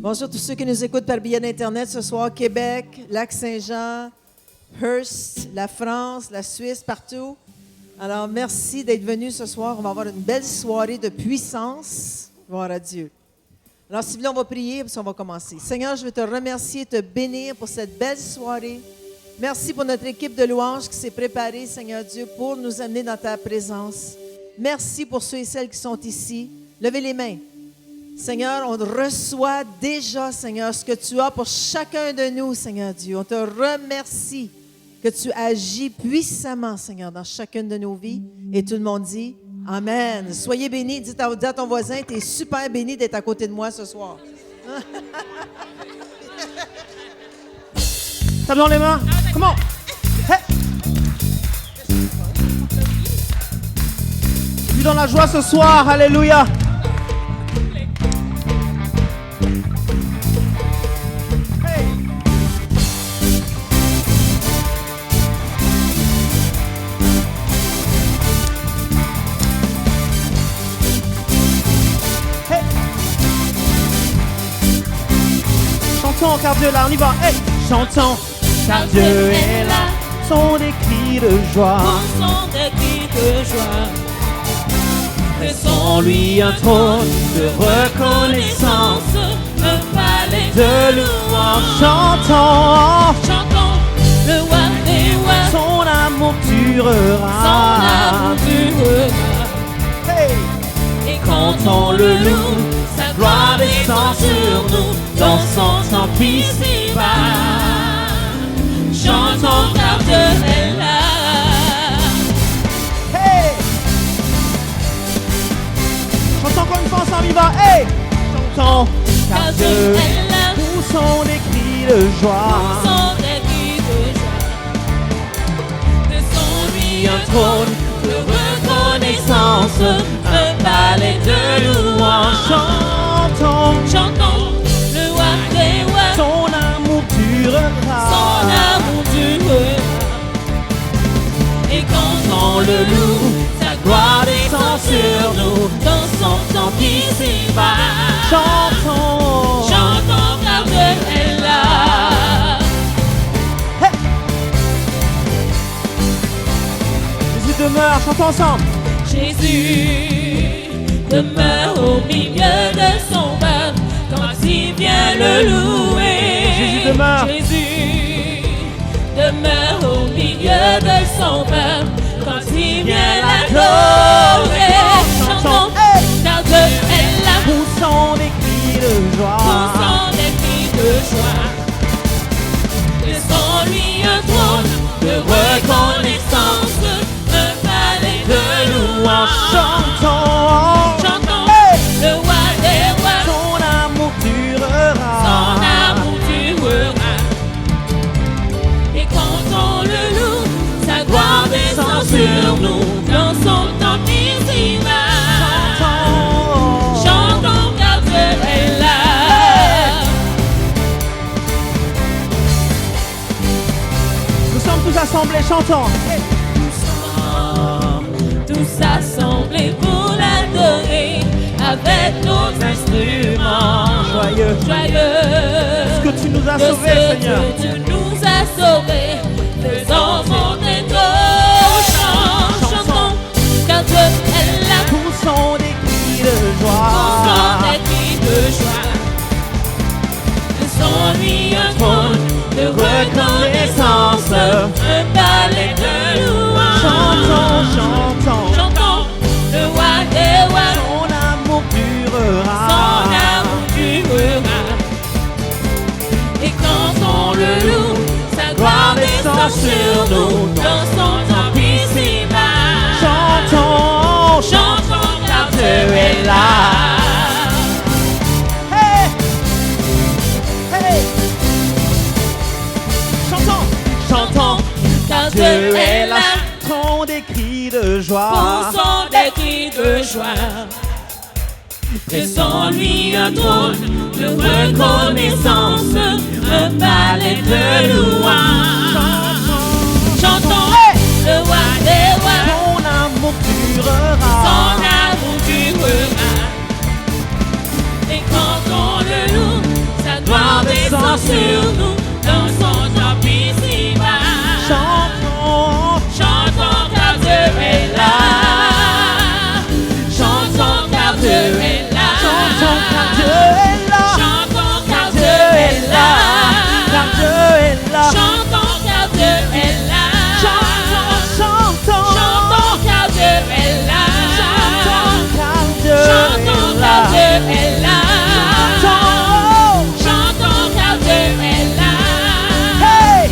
Bonjour à tous ceux qui nous écoutent par biais d'Internet ce soir, Québec, Lac-Saint-Jean, Hearst, la France, la Suisse, partout. Alors, merci d'être venus ce soir. On va avoir une belle soirée de puissance. Gloire à Dieu. Alors, s'il vous plaît, on va prier, puis on va commencer. Seigneur, je veux te remercier et te bénir pour cette belle soirée. Merci pour notre équipe de louanges qui s'est préparée, Seigneur Dieu, pour nous amener dans ta présence. Merci pour ceux et celles qui sont ici. Levez les mains. Seigneur, on reçoit déjà, Seigneur, ce que tu as pour chacun de nous, Seigneur Dieu. On te remercie que tu agis puissamment, Seigneur, dans chacune de nos vies. Et tout le monde dit Amen. Soyez bénis. Dis à ton voisin, tu es super béni d'être à côté de moi ce soir. Tape dans les mains. Comment? Hey. Je suis dans la joie ce soir. Alléluia. Chantons car Dieu est là, on y va. Hey. Chantons car Dieu est là. Sont des cris de joie. Sont des cris de joie. Laissons-lui un trône de reconnaissance, un palais de louange. Chantons, chantons le roi des rois. Son amour durera. Son amour durera. Hey. Et quand on le loue, sa gloire descend sur nous. Dans son temple ici-bas, chantons car Dieu est là. Hey. Chantons encore une fois ensemble, il va. Hey. Chantons car Dieu est là. Où sont les cris de joie? Où sont les cris de joie? Laissons-lui un trône de reconnaissance, un palais de louange. Chantons, chantons le roi des rois. Son amour durera. Son amour durera. Et quand on le loue, sa gloire descend sur nous. Dans son temple ici-bas, Chantons, chantons car Dieu est là. Hey. Jésus demeure, chantons ensemble. Jésus demeure au milieu de son peuple quand il vient le louer. Jésus demeure. Jésus demeure au milieu de son peuple quand il vient l'adorer. Chantons, car Dieu est là. Où sont les cris de joie? Où sont les cris de joie? Laissons-lui un trône de reconnaissance, un palais de louange. Chantons, chantons, hey. le roi des rois. Son amour durera. Son amour durera. Et quand on le loue, sa gloire descend sur nous. Dans son temple ici-bas, chantons car Dieu est là. Nous sommes tous assemblés, chantons. Hey. Nous sommes tous assemblés pour l'adorer avec nos instruments Joyeux. joyeux. Ce que tu nous as De sauvés, ce Seigneur. que tu nous as sauvés, faisons monter nos chants. Chantons, car Dieu est là. Où sont les cris de Où joie? sont les cris de joie? Laissons-lui un trône de reconnaissance, un palais de louange. Chantons, chantons. Chantons, le roi des rois. Son amour durera. Son amour durera. Et quand on le loue, sa gloire descend sur nous. Dans son temple ici-bas, Chantons, chantons car Dieu est là. Hey. Hey. Chantons, chantons. Car Dieu est là. Sont des cris de Où joie. sont des cris de joie? Laissons-lui un trône de reconnaissance, un palais de louange. Chantons, le roi des rois. Son amour durera. Son amour durera. Et quand on le loue, descend sur nous, dans son temple ici-bas. Chantons, Chantons car Dieu est là. Chantons car Dieu est là. chantons car Dieu est là. Chantons car Dieu Dieu est là. car Dieu est là. Chantons car Dieu est là. Chantons, chantons, Chantons car Dieu est là. chantons car Dieu Chantons est car là. Dieu est là. Chantons, Chantons car Dieu est là. hey,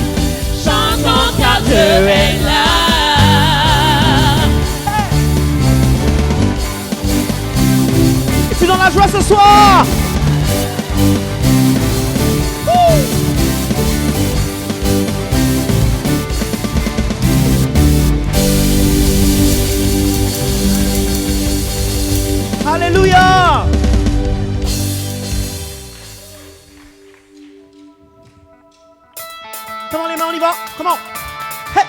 Chantons car Dieu est là. es-tu dans la joie ce soir? Alléluia! Comment les mains, on y va? Comment? Hey!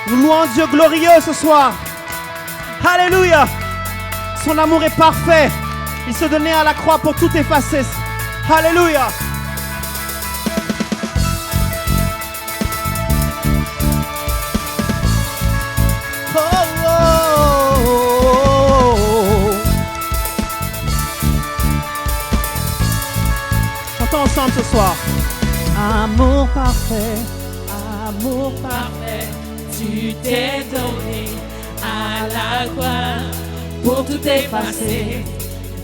Nous louons un Dieu glorieux ce soir. Alléluia! Son amour est parfait. Il se donnait à la croix pour tout effacer. Alléluia! Oh, oh, oh, oh. Chantons ensemble ce soir. Amour parfait, amour parfait. Parfait, tu t'es donné à la croix pour tout effacer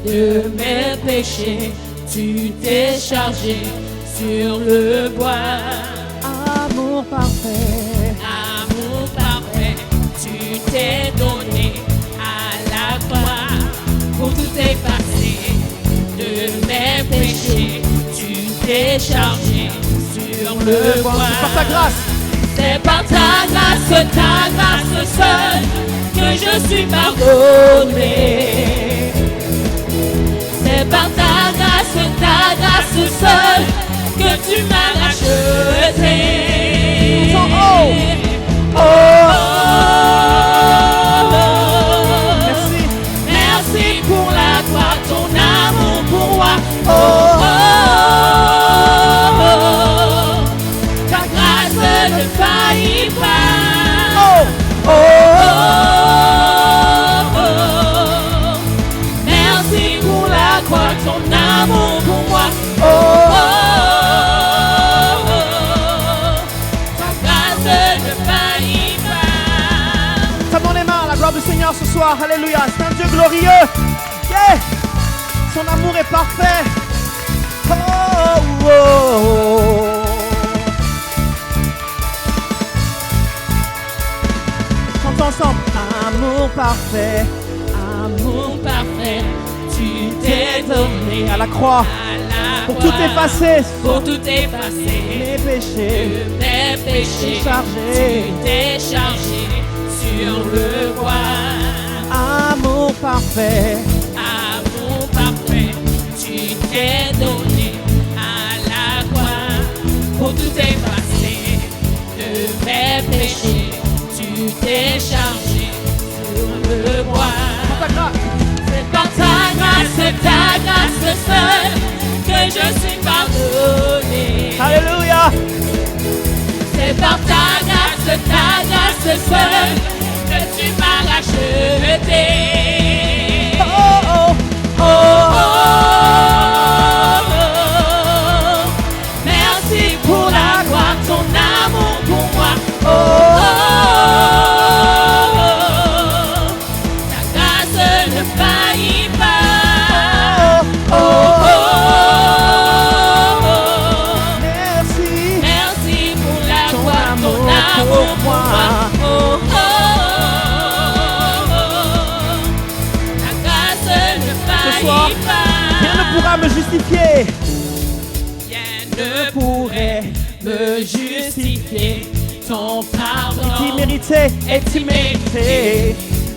de mes péchés. Tu t'es chargé sur le bois. Amour parfait, Amour parfait, tu t'es donné à la croix pour tout effacer de mes péchés. Tu t'es chargé sur le bois. par ta grâce. C'est par ta grâce seule que je suis pardonné. C'est par ta grâce seule que tu m'as racheté. Oh, Oh, merci. merci pour la croix, ton amour pour moi. Oh, ta grâce ne faillit pas. Oh, oh, Merci pour la croix, ton amour pour moi. Ta grâce ne faillit pas. Tape dans les mains, la gloire du Seigneur ce soir. Alléluia. C'est un Dieu glorieux. Yeah. Son amour est parfait. Oh, oh, oh. Chantons ensemble. Amour parfait, Amour parfait, tu t'es donné à la croix à la pour croix, tout effacer. pour tout effacer. Mes péchés. Mes péchés, Chargé. tu t'es chargé sur le bois. Amour parfait. Amour parfait, tu t'es donné à la croix pour tout effacer de mes péchés. Tu t'es chargé sur le bois. Par ta grâce. C'est par ta grâce seule que je suis pardonné. Alléluia. C'est par ta grâce seule que tu m'as racheté. Oh, oh, oh, Oh, merci pour la croix, ton amour pour moi. Ta grâce ne faillit pas. merci. Merci pour la Ton croix, amour ton amour pour pour moi. moi. Ta grâce ne Ce soir, faillit pas. rien ne pourra me justifier. Rien ne pourrait me justifier. Ton pardon Qui méritait et qui méritait.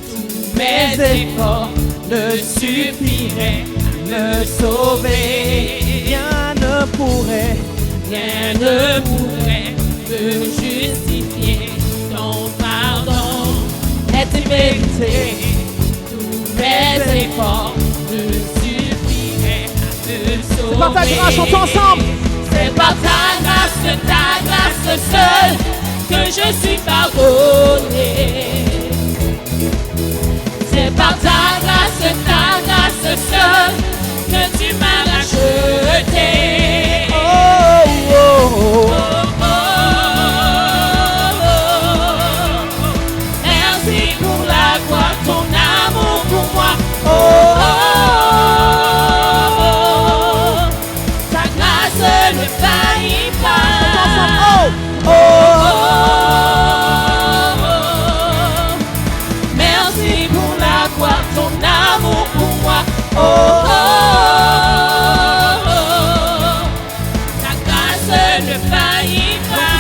tous mes efforts ne suffiraient à me sauver. Rien ne pourrait. Rien ne pourrait me justifier. Ton pardon est immérité. Tous mes efforts ne suffiraient à me sauver. C'est par ta grâce, chantons ensemble. C'est par ta grâce seule que je suis pardonné. C'est par ta grâce seule que tu m'as racheté. Oh, oh, oh. Merci pour la croix, ton amour pour moi. Oh, Ta grâce ne faillit pas. oh, oh. Merci pour la croix, ton amour pour moi. Oh, Ta grâce ne faillit pas.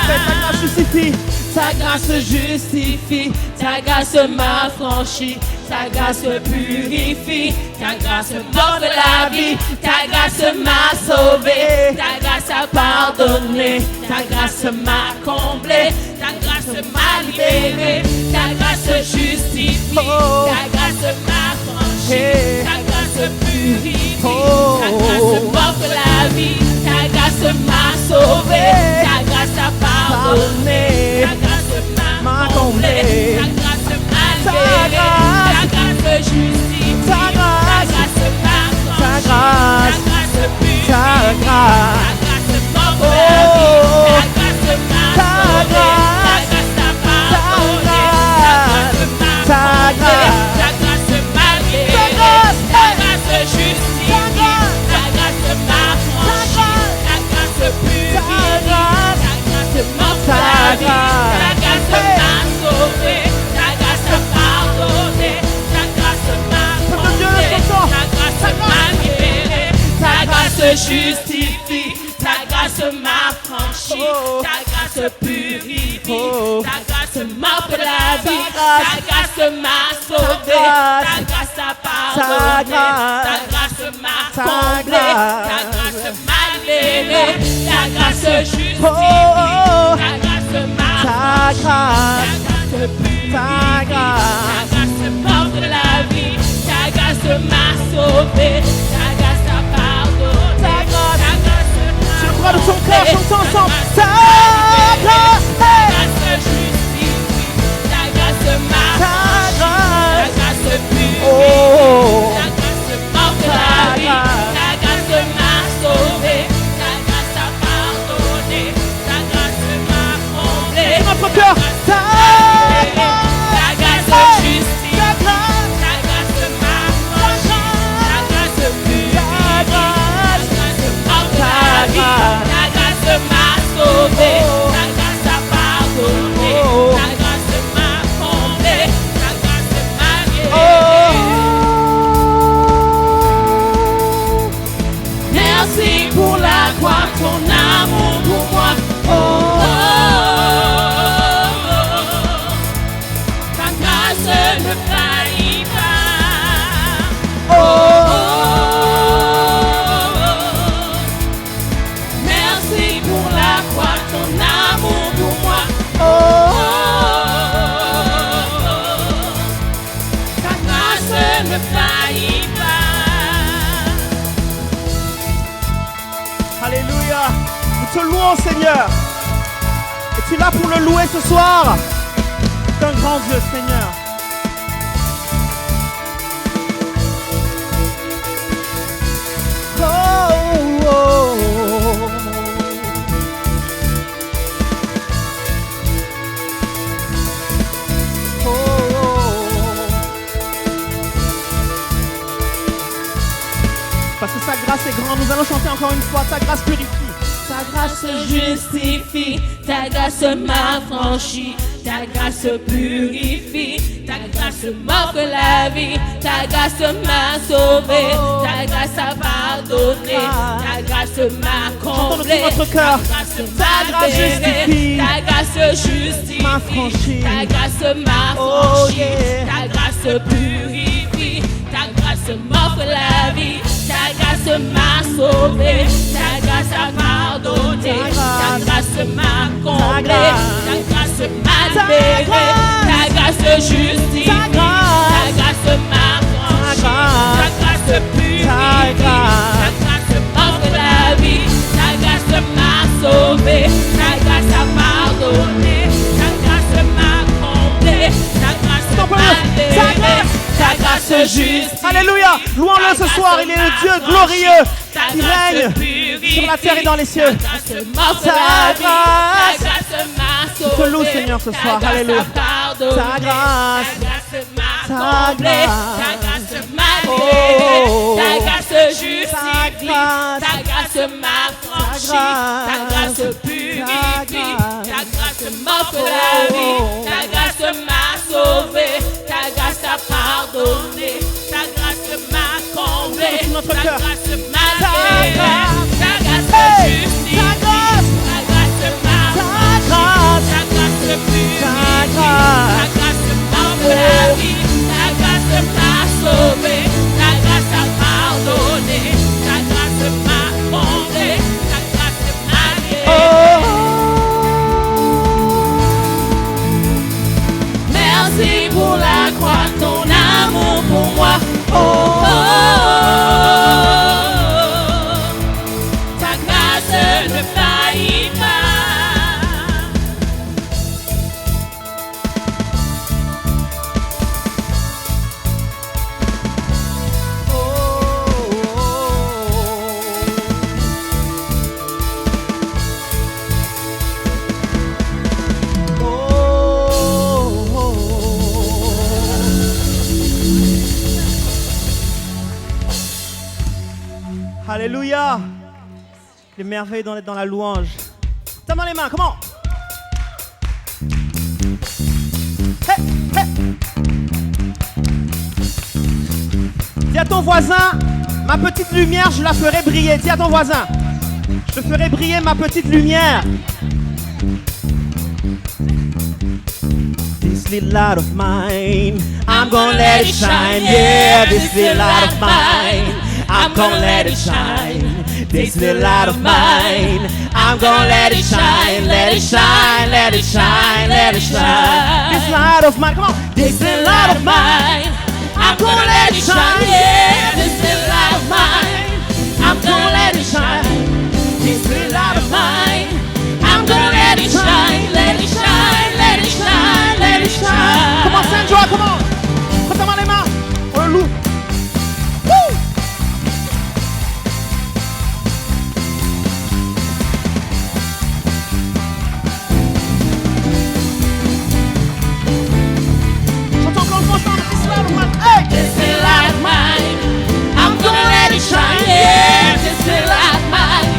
ta grâce justifie. Ta grâce justifie, ta grâce m'a franchi, ta grâce purifie, ta grâce m'offre la vie, ta grâce m'a sauvé, ta grâce a pardonné, ta grâce m'a comblé, ta grâce m'a libéré, ta grâce justifie, ta grâce m'a franchi, ta grâce purifie, ta grâce m'offre la vie, ta grâce m'a sauvé, ta grâce a pardonné. Ta grâce m'a comblé, ta grâce m'a libéré, ta grâce justifie, ta grâce m'a franchi, ta grâce purifie, ta grâce m'offre la vie, ta grâce m'a sauvé, ta grâce a pardonné, ta grâce m'a comblé, ta grâce m'a libéré, ta grâce justifie, ta grâce m'a franchi, ta grâce purifie, ta grâce m'offre la vie. Ta grâce m'a sauvé, ta grâce a pardonné, ta grâce m'a comblé, ta grâce m'a libéré, ta grâce justifie, ta grâce m'a franchi, ta grâce purifie, ta grâce m'offre la vie, ta grâce m'a sauvé, ta grâce a pardonné, ta grâce m'a comblé, ta grâce m'a libéré, ta grâce justifie, ta grâce m'a ta grâce m'offre la vie, ta grâce m'a sauvé, ta grâce a pardonné, ta grâce Je crois de ton cœur, chantons ensemble. Ta grâce, ta grâce justifie, ta grâce m'a franchi, ta grâce purifie, ta grâce m'offre la vie, ta grâce m'a sauvé, ta grâce a pardonné, ta grâce m'a comblé, notre cœur. Ta ta grâce justifie, ta grâce m'a franchi, ta grâce purifie, ta grâce m'offre la vie, ta grâce m'a sauvé, ta grâce a pardonné, ta grâce m'a comblé, ta grâce m'a libéré. Merci pour la croix, ton amour pour moi. Ta grâce ne faillit pas. Merci pour la croix, ton amour pour moi. Ta grâce ne faillit pas. Alléluia. Nous te louons, Seigneur. Et tu es là pour le louer ce soir. C'est un grand Dieu, Seigneur. Oh, oh, oh. Oh, oh. Parce que sa grâce est grande, nous allons chanter encore une fois. Ta grâce purifie. Ta grâce justifie, ta grâce m'a franchi, ta grâce purifie, ta grâce m'offre la vie, ta grâce m'a sauvé, ta grâce a pardonné, ta grâce m'a comblé, Chantons de tout notre cœur. ta grâce justifie, ta grâce justifie, m'a franchi. ta grâce m'a Oh, franchi, yeah. ta grâce purifie, ta grâce m'offre la vie, ta grâce m'a sauvé, ta grâce a pardonné, ta grâce m'a comblé, ta grâce m'a libéré, ta grâce justifie, ta grâce m'a franchi, ta grâce purifie, ta grâce justice. Alléluia. Louons-le ce soir. Il est le Dieu glorieux qui règne sur la terre et dans les cieux. Ta grâce m'a sauvé. Je te loue, Seigneur, ce soir. Alléluia. Ta grâce. Ta grâce m'a libéré, ta grâce justifie, ta grâce m'a franchi, ta grâce purifie, ta grâce m'offre la vie, ta grâce m'a sauvé, ta grâce a pardonné, ta grâce m'a comblé, ta grâce m'a libéré, ta grâce justifie, ta grâce m'a franchi, ta grâce purifie, ta grâce m'offre la vie. Ta grâce m'a sauvé, ta grâce a pardonné, ta grâce m'a comblé, ta grâce m'a guéri. Merci pour la croix, ton amour pour moi. Ta grâce ne faillit pas. Alléluia. Les merveilles d'être dans la louange. Tape dans les mains, comment? Hey, hey. Dis à ton voisin, ma petite lumière, je la ferai briller. Dis à ton voisin, je ferai briller ma petite lumière. This little light of mine, I'm gonna let it shine. Yeah, this little light of mine, I'm gonna let it shine. This little light of mine, I'm gonna let it shine, let it shine, let it shine, let it shine. This light of mine, come on. This little light of mine, I'm gonna let it shine. Yeah, this little light of mine, I'm gonna let it shine. This little light of mine, I'm gonna let it shine, let it shine, let it shine, let it shine. Come on, Sandra, come on. Prends les mains, on le loue. This little light of mine, I'm gonna let it shine. Yeah, this little light of mine,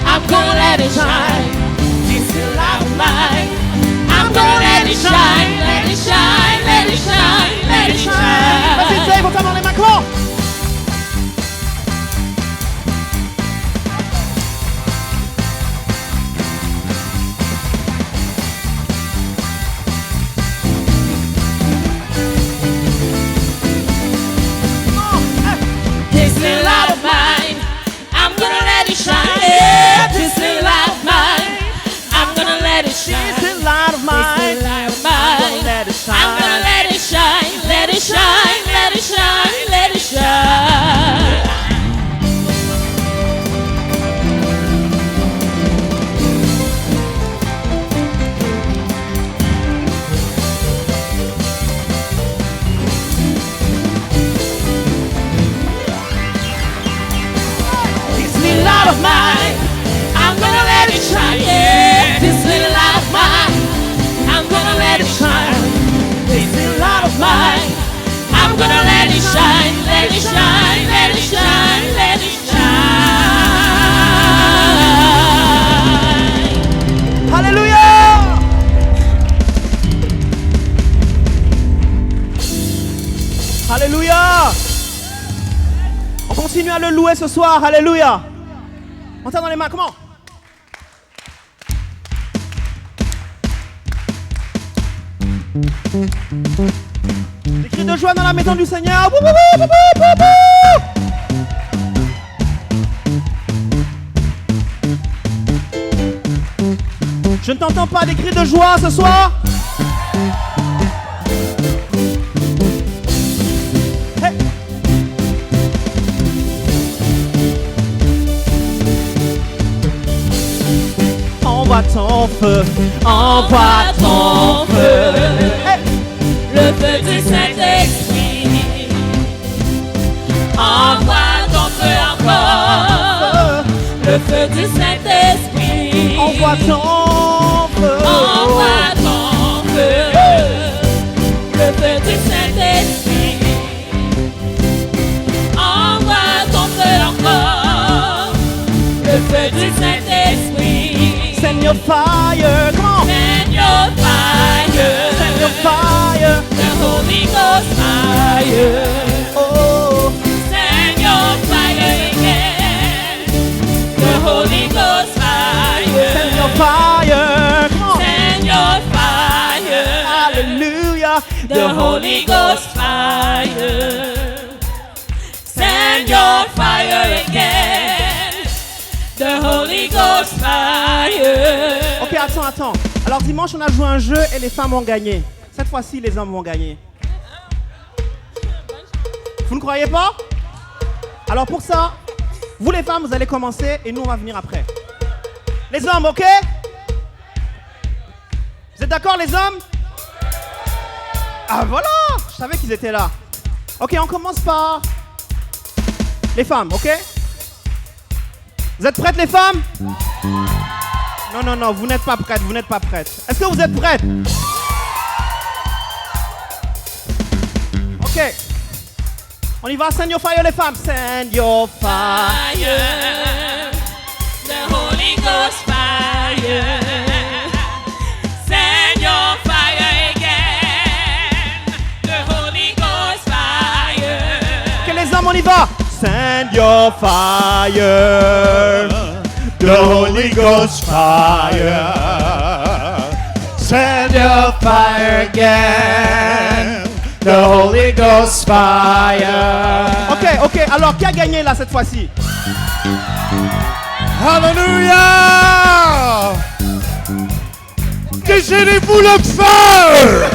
I'm gonna let it shine. This little light of mine, I'm gonna let it shine, let it shine, let it shine, let it shine. Vas-y, Dave, on tape dans les mains, comment? This little light of mine, I'm gonna let it shine. Yeah, this little light of mine, I'm gonna let it shine. This little light of mine, This little light of mine, let it shine. I'm gonna let it shine, let it shine, let it shine, let it shine. This little light of mine, I'm gonna let it shine. Yeah, this little light of mine, I'm gonna let it shine. This little light of mine, I'm gonna let it shine, let it shine, let it shine, let it shine. Alléluia. Alléluia. On continue à le louer ce soir. Alléluia. On tape dans les mains, comment? Des cris de joie dans la maison du Seigneur. Bou, bou, bou, bou, bou, bou. Je ne t'entends pas, des cris de joie ce soir. Hey. Envoie ton feu, envoie ton feu. Hey. Le feu du Saint-Esprit, le feu du Saint-Esprit. Envoie ton feu. Envoie ton feu, le feu du Saint-Esprit. Envoie ton feu encore, le feu du Saint-Esprit. Send your fire. Come on. Send your fire, Send your fire. the Holy Ghost fire. Oh. Send your fire again, the Holy Ghost fire. Send your fire. Come on. Send your fire, Hallelujah. the Holy Ghost fire. Send your fire again, the Holy Ghost fire. Ok, attends. Alors dimanche, on a joué un jeu et les femmes ont gagné. Cette fois-ci, les hommes vont gagner. Vous ne croyez pas? Alors pour ça, vous les femmes, vous allez commencer et nous, on va venir après. Les hommes, ok? Vous êtes d'accord, les hommes? Ah voilà! Je savais qu'ils étaient là. Ok, on commence par les femmes, ok? Vous êtes prêtes, les femmes? Non, vous n'êtes pas prêtes, Est-ce que vous êtes prêtes? Ok. On y va, send your fire, les femmes. Send your fire. Fire, the Holy Ghost fire. Send your fire again, the Holy Ghost fire. Ok, les hommes, on y va. Send your fire. The Holy Ghost fire. Send your fire again. The Holy Ghost fire. Ok, alors qui a gagné là cette fois-ci? Hallelujah! Déchaînez-vous le feu!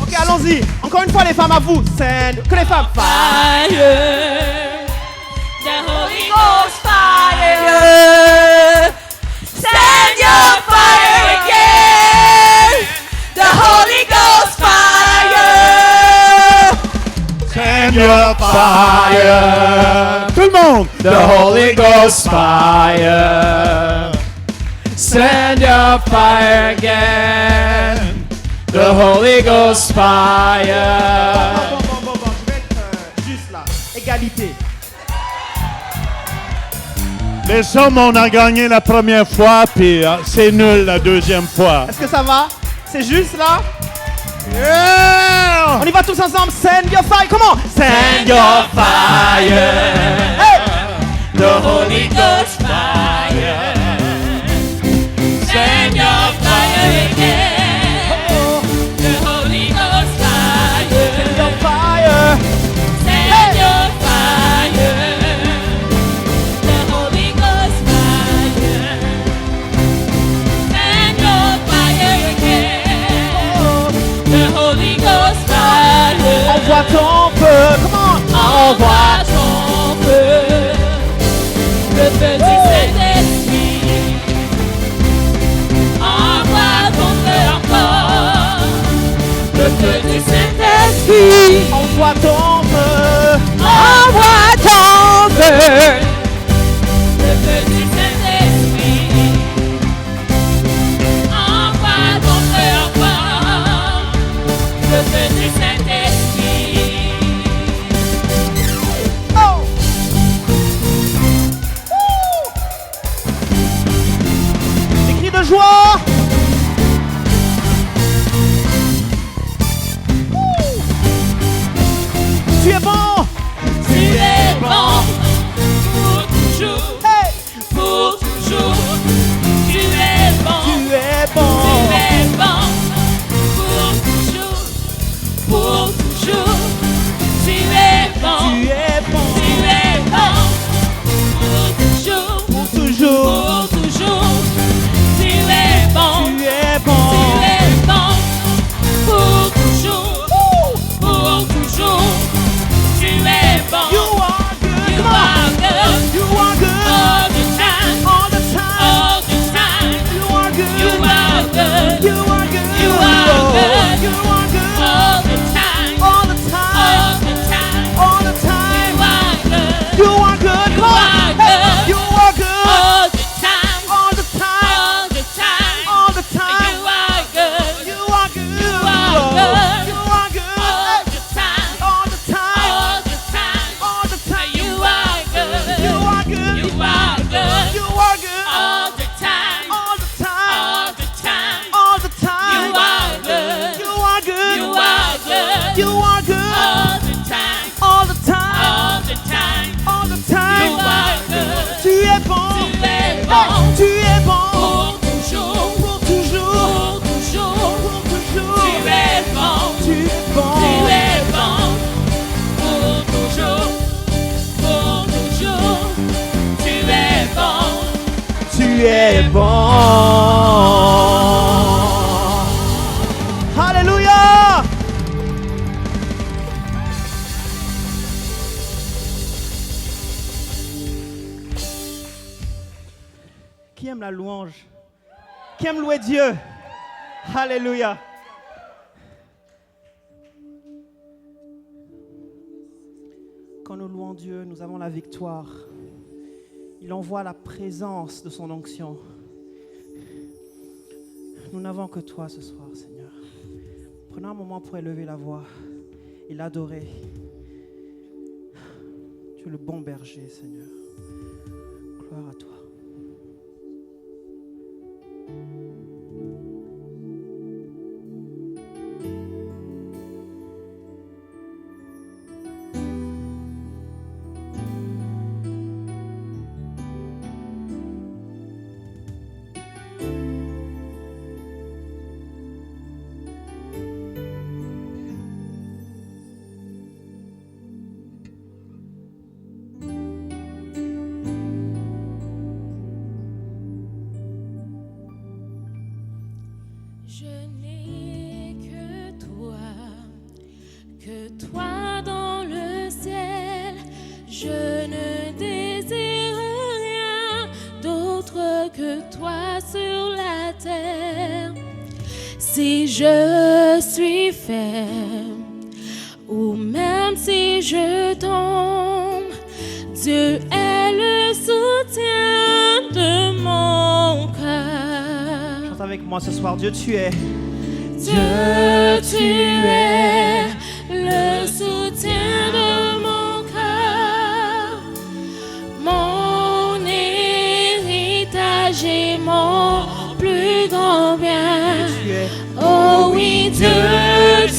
Ok, allons-y. Encore une fois, les femmes, à vous. Send. Que les femmes. Fire, the Holy Ghost fire. Send your fire again, the Holy Ghost fire. Send your fire. Tout le monde. The Holy Ghost fire. Send your fire again. The Holy Ghost fire. Bon. Je vais être juste là. Égalité. Les hommes, on a gagné la première fois, puis c'est nul la deuxième fois. Est-ce que ça va? C'est juste là? Yeah! On y va tous ensemble. Send your fire. Comment? Send your fire, the Holy Ghost fire. Send your fire again, the Holy Ghost fire. Send your fire. Send your fire, the Holy Ghost fire. Send your fire again, the Holy Ghost fire. Envoie ton feu. Comment? Envoie ton feu, le feu du Saint-Esprit. Envoie ton feu encore, le feu du Saint-Esprit. Envoie ton feu. Envoie ton feu, le feu du Saint-Esprit. Envoie ton feu encore, le feu du Saint-Esprit. Oh! Des cris de joie. Tu es bon. Tu es bon, es bon. Alléluia. Qui aime la louange? Qui aime louer Dieu? Alléluia. Quand nous louons Dieu, nous avons la victoire. Il envoie la présence de son onction. Nous n'avons que toi ce soir, Seigneur. Prenons un moment pour élever la voix et l'adorer. Tu es le bon berger, Seigneur. Gloire à toi. Je n'ai que toi dans le ciel. Je ne désire rien d'autre que toi sur la terre. Si je suis faible ou même si je tombe, Dieu est le soutien de mon cœur. Chante avec moi ce soir. Dieu, tu es. Dieu, tu es le soutien de mon cœur, mon héritage et mon plus grand bien. Tu es. Oh oui, Dieu,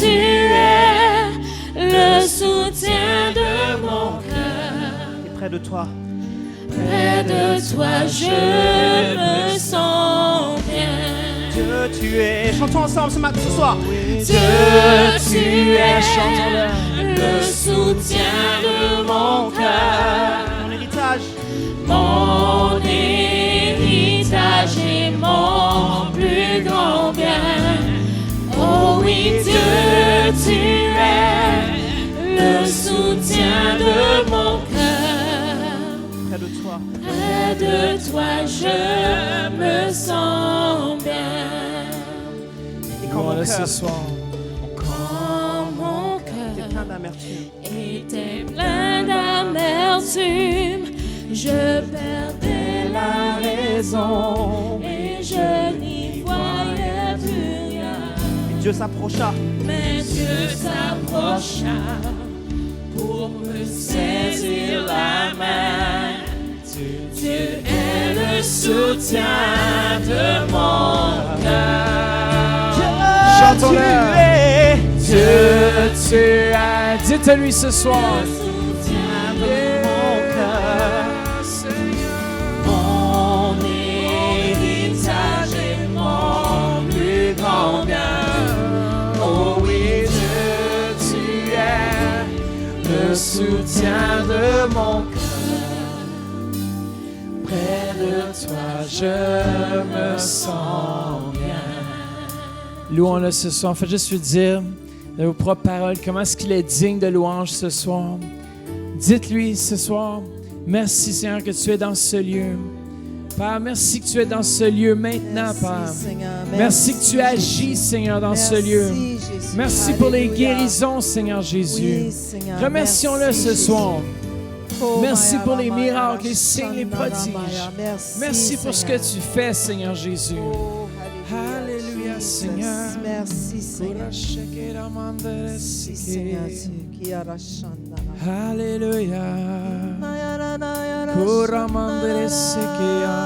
tu es le soutien de mon cœur. Et près de toi. Près de toi, je me sens bien. Dieu, tu es. Chantons ensemble ce soir. Dieu, tu es, chantons-le, le soutien de mon cœur, Mon héritage. mon héritage et mon plus grand bien. Oh oui, Dieu, tu es le soutien de mon cœur. Près de toi. Près de toi, je me sens bien. Et quand mon Voilà cœur ce soir. Quand mon est cœur plein d'amertume, était plein d'amertume, je perdais la raison et je n'y voyais plus rien. et Dieu s'approcha. Mais Dieu s'approcha pour me saisir la main. Dieu est le soutien de mon cœur. Chantons-le. Dieu, Tu es. Dites-lui ce soir. Le soutien de mon cœur. mon héritage et mon plus grand bien. Oh oui, Dieu, tu es le soutien de mon cœur. Près de toi, je me sens bien. Louons-le ce soir. Faites juste lui dire de vos propres paroles comment est-ce qu'il est digne de louange ce soir. Dites-lui ce soir, merci Seigneur que tu es dans ce lieu. Père, merci que tu es dans ce lieu maintenant, Père. Seigneur. Merci que tu agis, Seigneur, dans ce lieu. Jésus. Merci pour les Alléluia. guérisons, Seigneur Jésus. Oui, Seigneur. Remercions-le Merci, ce Jésus. soir. Oh, Merci pour les Maya, miracles, Maya, les signes, les Shana, prodiges. Maya. Merci pour ce que Seigneur. tu fais, Seigneur Jésus. Oh, Alléluia, Jesus. Seigneur. Merci, Seigneur. Merci, Seigneur Dieu. Qui a la chanda, la- Alléluia. Naya, na, naya, la Kuramandere sekeya.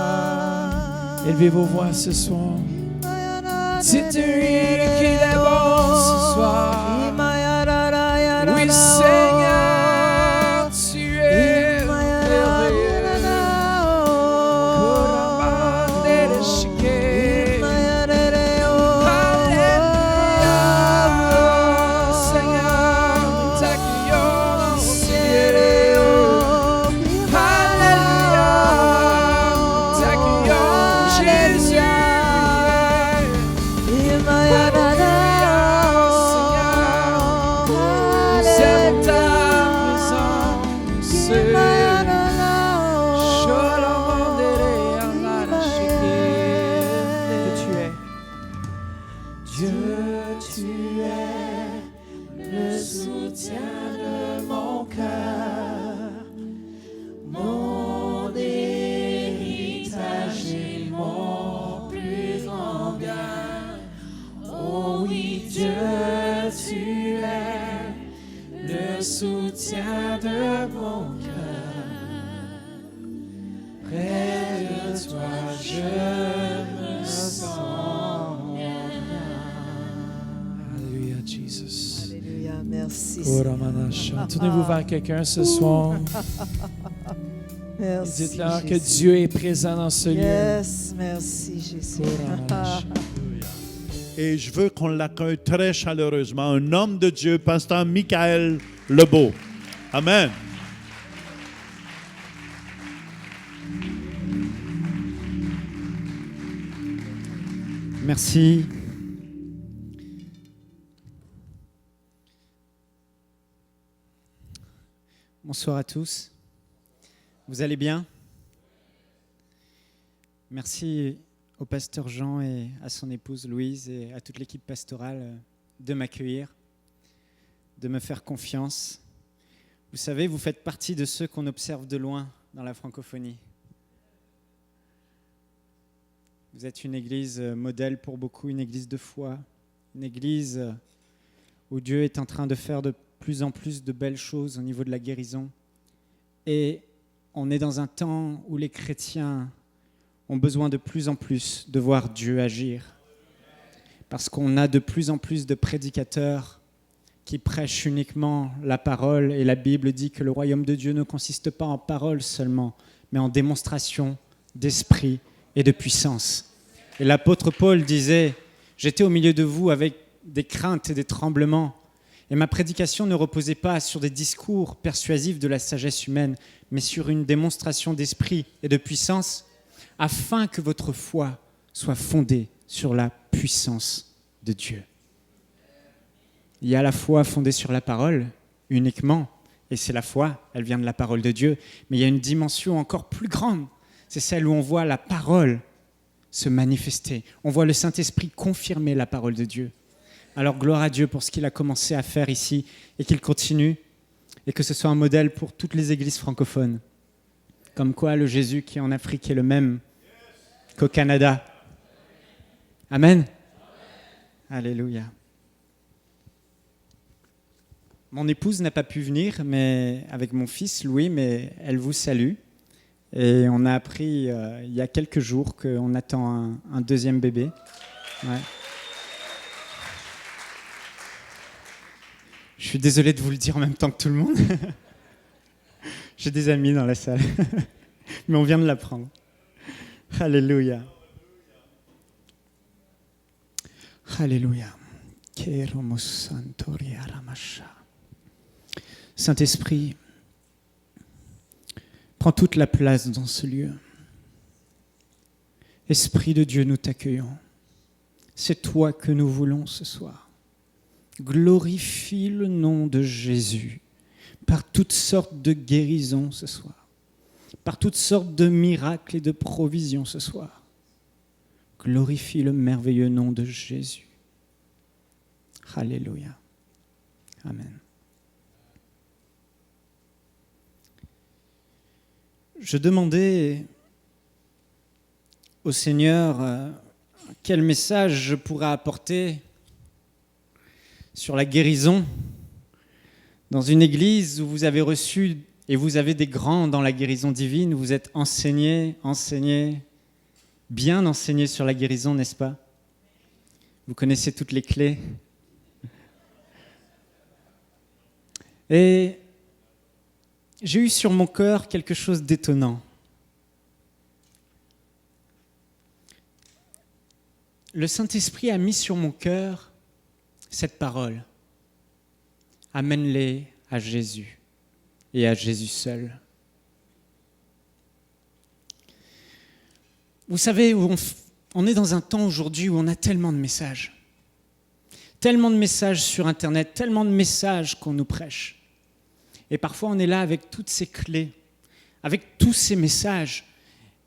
Élevez vos voix ce soir. Naya, na, Dites-lui qu'il nene, est bon ce soir. Imaya, ra, ra, ya, ra, Oui, ra, Seigneur, tu es Imaya, ra, merveilleux. ra, ra, oh. Kuramandere sekeya. Imaya, ra, ra, oh. Alléluia, Seigneur, nous t'accueillons dans ce lieu. Alléluia, nous t'accueillons Merci. Seigneur. Koramanasha. Tournez-vous vers quelqu'un ce soir. Merci. Dites-leur que Jésus. Dieu est présent dans ce lieu. Yes, merci Jésus. Koramanasha. Et je veux qu'on l'accueille très chaleureusement. Un homme de Dieu, pasteur Michael Lebeau. Amen. Merci. Bonsoir à tous. Vous allez bien? Merci au pasteur Jean et à son épouse Louise et à toute l'équipe pastorale de m'accueillir, de me faire confiance. Vous savez, vous faites partie de ceux qu'on observe de loin dans la francophonie. Vous êtes une église modèle pour beaucoup, une église de foi, une église où Dieu est en train de faire de plus en plus de belles choses au niveau de la guérison. Et on est dans un temps où les chrétiens ont besoin de plus en plus de voir Dieu agir. Parce qu'on a de plus en plus de prédicateurs qui prêchent uniquement la parole. Et la Bible dit que le royaume de Dieu ne consiste pas en parole seulement, mais en démonstration d'esprit et de puissance. Et l'apôtre Paul disait, « J'étais au milieu de vous avec des craintes et des tremblements. Et ma prédication ne reposait pas sur des discours persuasifs de la sagesse humaine, mais sur une démonstration d'esprit et de puissance, afin que votre foi soit fondée sur la puissance de Dieu. » Il y a la foi fondée sur la parole uniquement, et c'est la foi, elle vient de la parole de Dieu, mais il y a une dimension encore plus grande, c'est celle où on voit la parole se manifester, on voit le Saint-Esprit confirmer la parole de Dieu. Alors gloire à Dieu pour ce qu'il a commencé à faire ici et qu'il continue, et que ce soit un modèle pour toutes les églises francophones. Comme quoi le Jésus qui est en Afrique est le même qu'au Canada. Amen. Alléluia. Mon épouse n'a pas pu venir, mais avec mon fils Louis, mais elle vous salue. Et on a appris il y a quelques jours qu'on attend un deuxième bébé. Ouais. Je suis désolé de vous le dire en même temps que tout le monde. J'ai des amis dans la salle. Mais on vient de l'apprendre. Alléluia. Alléluia. Saint-Esprit, prends toute la place dans ce lieu. Esprit de Dieu, nous t'accueillons. C'est toi que nous voulons ce soir. Glorifie le nom de Jésus par toutes sortes de guérisons ce soir, par toutes sortes de miracles et de provisions ce soir. Glorifie le merveilleux nom de Jésus. Alléluia. Amen. Je demandais au Seigneur quel message je pourrais apporter sur la guérison dans une église où vous avez reçu et vous avez des grands dans la guérison divine, où vous êtes enseignés, bien enseignés sur la guérison, n'est-ce pas? Vous connaissez toutes les clés. Et j'ai eu sur mon cœur quelque chose d'étonnant. Le Saint-Esprit a mis sur mon cœur cette parole. Amène-les à Jésus et à Jésus seul. Vous savez, on est dans un temps aujourd'hui où on a tellement de messages. Tellement de messages sur Internet, tellement de messages qu'on nous prêche. Et parfois, on est là avec toutes ces clés, avec tous ces messages.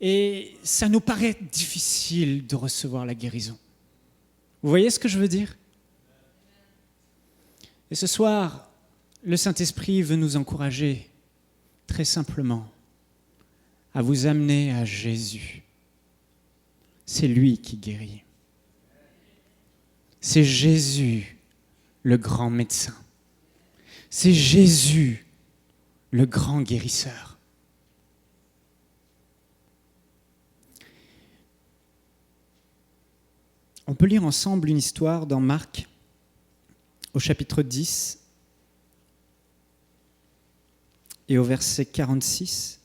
Et ça nous paraît difficile de recevoir la guérison. Vous voyez ce que je veux dire? Et ce soir, le Saint-Esprit veut nous encourager, très simplement, à vous amener à Jésus. C'est lui qui guérit. C'est Jésus, le grand médecin. C'est Jésus, le grand guérisseur. On peut lire ensemble une histoire dans Marc, au chapitre 10, et au verset 46.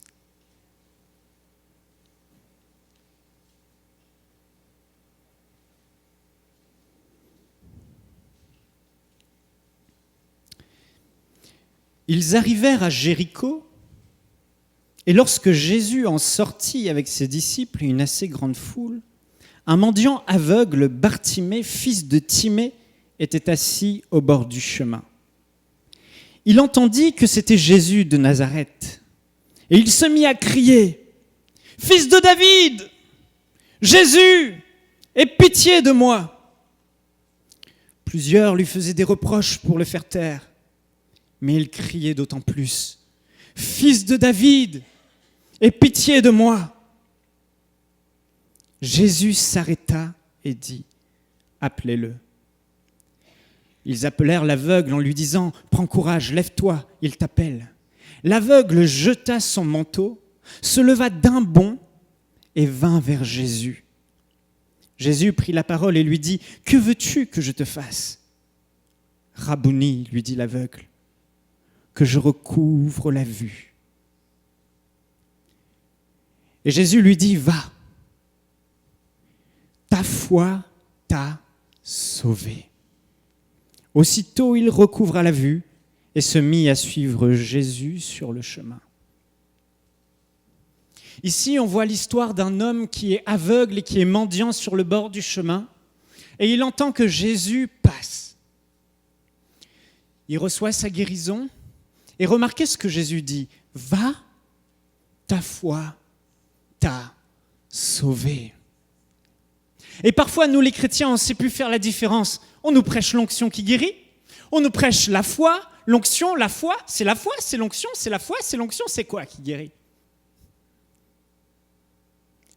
Ils arrivèrent à Jéricho, et lorsque Jésus en sortit avec ses disciples et une assez grande foule, un mendiant aveugle, Bartimée, fils de Timée, était assis au bord du chemin. Il entendit que c'était Jésus de Nazareth, et il se mit à crier « Fils de David, Jésus, aie pitié de moi !» Plusieurs lui faisaient des reproches pour le faire taire, mais il criait d'autant plus « Fils de David, aie pitié de moi !» Jésus s'arrêta et dit « Appelez-le ». Ils appelèrent l'aveugle en lui disant « Prends courage, lève-toi, il t'appelle ». L'aveugle jeta son manteau, se leva d'un bond et vint vers Jésus. Jésus prit la parole et lui dit « Que veux-tu que je te fasse ?» « Rabouni, lui dit l'aveugle, que je recouvre la vue. » Et Jésus lui dit « Va, ta foi t'a sauvé. » Aussitôt, il recouvra la vue et se mit à suivre Jésus sur le chemin. Ici, on voit l'histoire d'un homme qui est aveugle et qui est mendiant sur le bord du chemin, et il entend que Jésus passe. Il reçoit sa guérison, et remarquez ce que Jésus dit, « Va, ta foi t'a sauvé. » Et parfois, nous les chrétiens, on ne sait plus faire la différence. On nous prêche l'onction qui guérit, on nous prêche la foi, l'onction, la foi, c'est l'onction, c'est la foi, c'est l'onction, c'est quoi qui guérit?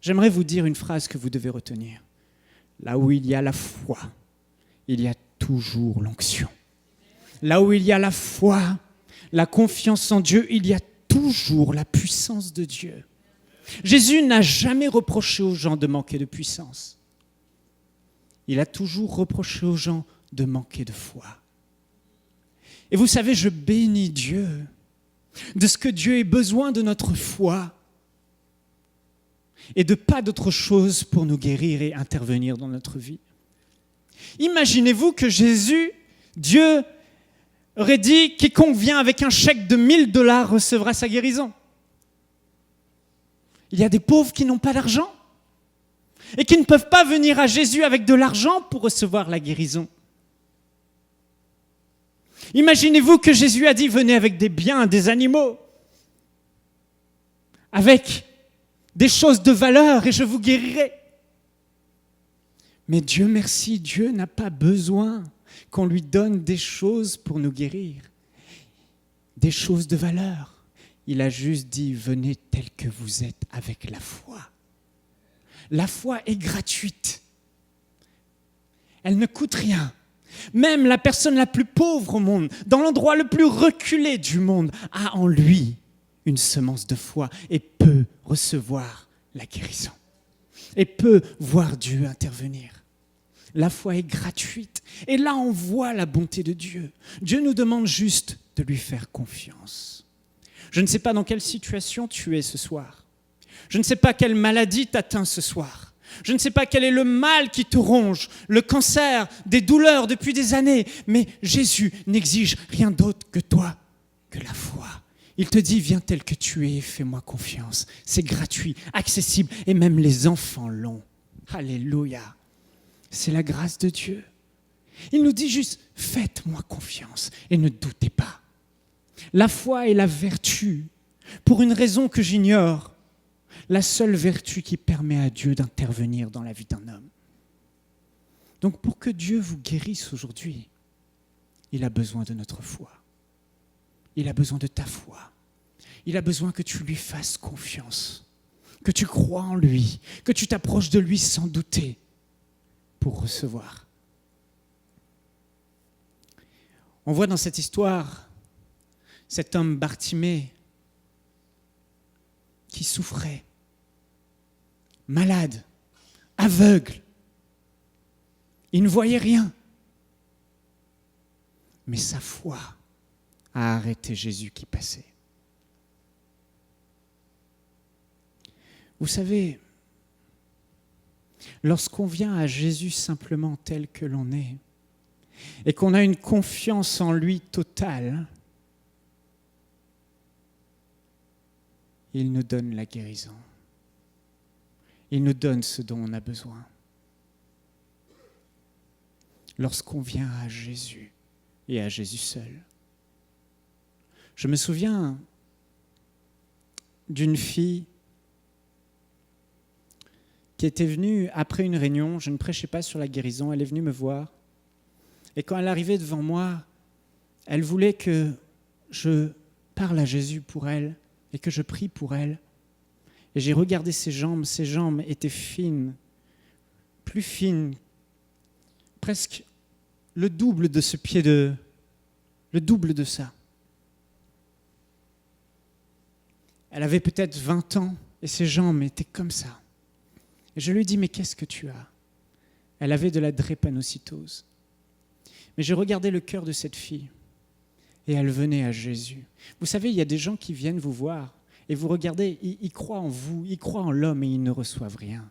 J'aimerais vous dire une phrase que vous devez retenir. Là où il y a la foi, il y a toujours l'onction. Là où il y a la foi, la confiance en Dieu, il y a toujours la puissance de Dieu. Jésus n'a jamais reproché aux gens de manquer de puissance. Il a toujours reproché aux gens de manquer de foi. Et vous savez, je bénis Dieu de ce que Dieu ait besoin de notre foi et de pas d'autre chose pour nous guérir et intervenir dans notre vie. Imaginez-vous que Jésus, Dieu, aurait dit « Quiconque vient avec un chèque de 1 000 $ recevra sa guérison ». Il y a des pauvres qui n'ont pas d'argent et qui ne peuvent pas venir à Jésus avec de l'argent pour recevoir la guérison. Imaginez-vous que Jésus a dit « Venez avec des biens, des animaux, avec des choses de valeur et je vous guérirai. » Mais Dieu merci, Dieu n'a pas besoin qu'on lui donne des choses pour nous guérir, des choses de valeur. Il a juste dit « Venez tel que vous êtes avec la foi ». La foi est gratuite. Elle ne coûte rien. Même la personne la plus pauvre au monde, dans l'endroit le plus reculé du monde, a en lui une semence de foi et peut recevoir la guérison. Et peut voir Dieu intervenir. La foi est gratuite. Et là, on voit la bonté de Dieu. Dieu nous demande juste de lui faire confiance. Je ne sais pas dans quelle situation tu es ce soir. Je ne sais pas quelle maladie t'atteint ce soir. Je ne sais pas quel est le mal qui te ronge, le cancer, des douleurs depuis des années. Mais Jésus n'exige rien d'autre que toi, que la foi. Il te dit, viens tel que tu es, fais-moi confiance. C'est gratuit, accessible, et même les enfants l'ont. Alléluia. C'est la grâce de Dieu. Il nous dit juste, faites-moi confiance et ne doutez pas. La foi est la vertu, pour une raison que j'ignore, la seule vertu qui permet à Dieu d'intervenir dans la vie d'un homme. Donc pour que Dieu vous guérisse aujourd'hui, il a besoin de notre foi. Il a besoin de ta foi. Il a besoin que tu lui fasses confiance, que tu crois en lui, que tu t'approches de lui sans douter pour recevoir. On voit dans cette histoire cet homme Bartimée qui souffrait, malade, aveugle. Il ne voyait rien. Mais sa foi a arrêté Jésus qui passait. Vous savez, lorsqu'on vient à Jésus simplement tel que l'on est, et qu'on a une confiance en lui totale, il nous donne la guérison. Il nous donne ce dont on a besoin. Lorsqu'on vient à Jésus et à Jésus seul. Je me souviens d'une fille qui était venue après une réunion, je ne prêchais pas sur la guérison, elle est venue me voir. Et quand elle arrivait devant moi, elle voulait que je parle à Jésus pour elle et que je prie pour elle. Et j'ai regardé ses jambes étaient fines, plus fines, presque le double de ce pied le double de ça. Elle avait peut-être 20 ans et ses jambes étaient comme ça. Et je lui ai dit, mais qu'est-ce que tu as ? Elle avait de la drépanocytose. Mais j'ai regardé le cœur de cette fille et elle venait à Jésus. Vous savez, il y a des gens qui viennent vous voir et vous regardez, ils croient en vous, ils croient en l'homme et ils ne reçoivent rien.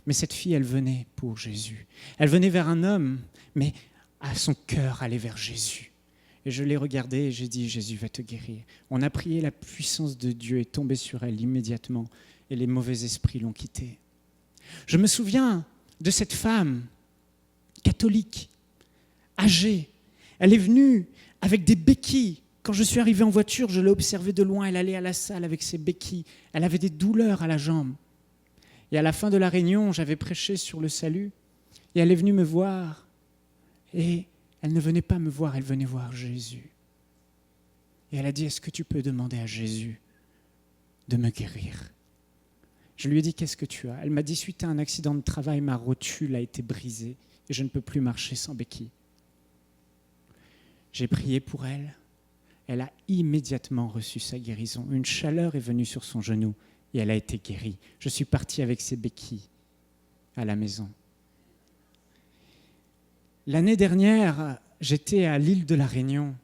Mais cette fille, elle venait pour Jésus. Elle venait vers un homme, mais à son cœur allait vers Jésus. Et je l'ai regardée et j'ai dit, Jésus va te guérir. On a prié, la puissance de Dieu est tombée sur elle immédiatement et les mauvais esprits l'ont quittée. Je me souviens de cette femme catholique, âgée. Elle est venue avec des béquilles. Quand je suis arrivé en voiture, je l'ai observée de loin. Elle allait à la salle avec ses béquilles. Elle avait des douleurs à la jambe. Et à la fin de la réunion, j'avais prêché sur le salut. Et elle est venue me voir. Et elle ne venait pas me voir, elle venait voir Jésus. Et elle a dit, est-ce que tu peux demander à Jésus de me guérir ? Je lui ai dit, qu'est-ce que tu as ? Elle m'a dit, suite à un accident de travail, ma rotule a été brisée et je ne peux plus marcher sans béquille. J'ai prié pour elle. Elle a immédiatement reçu sa guérison. Une chaleur est venue sur son genou et elle a été guérie. Je suis parti avec ses béquilles à la maison. L'année dernière, j'étais à l'île de la Réunion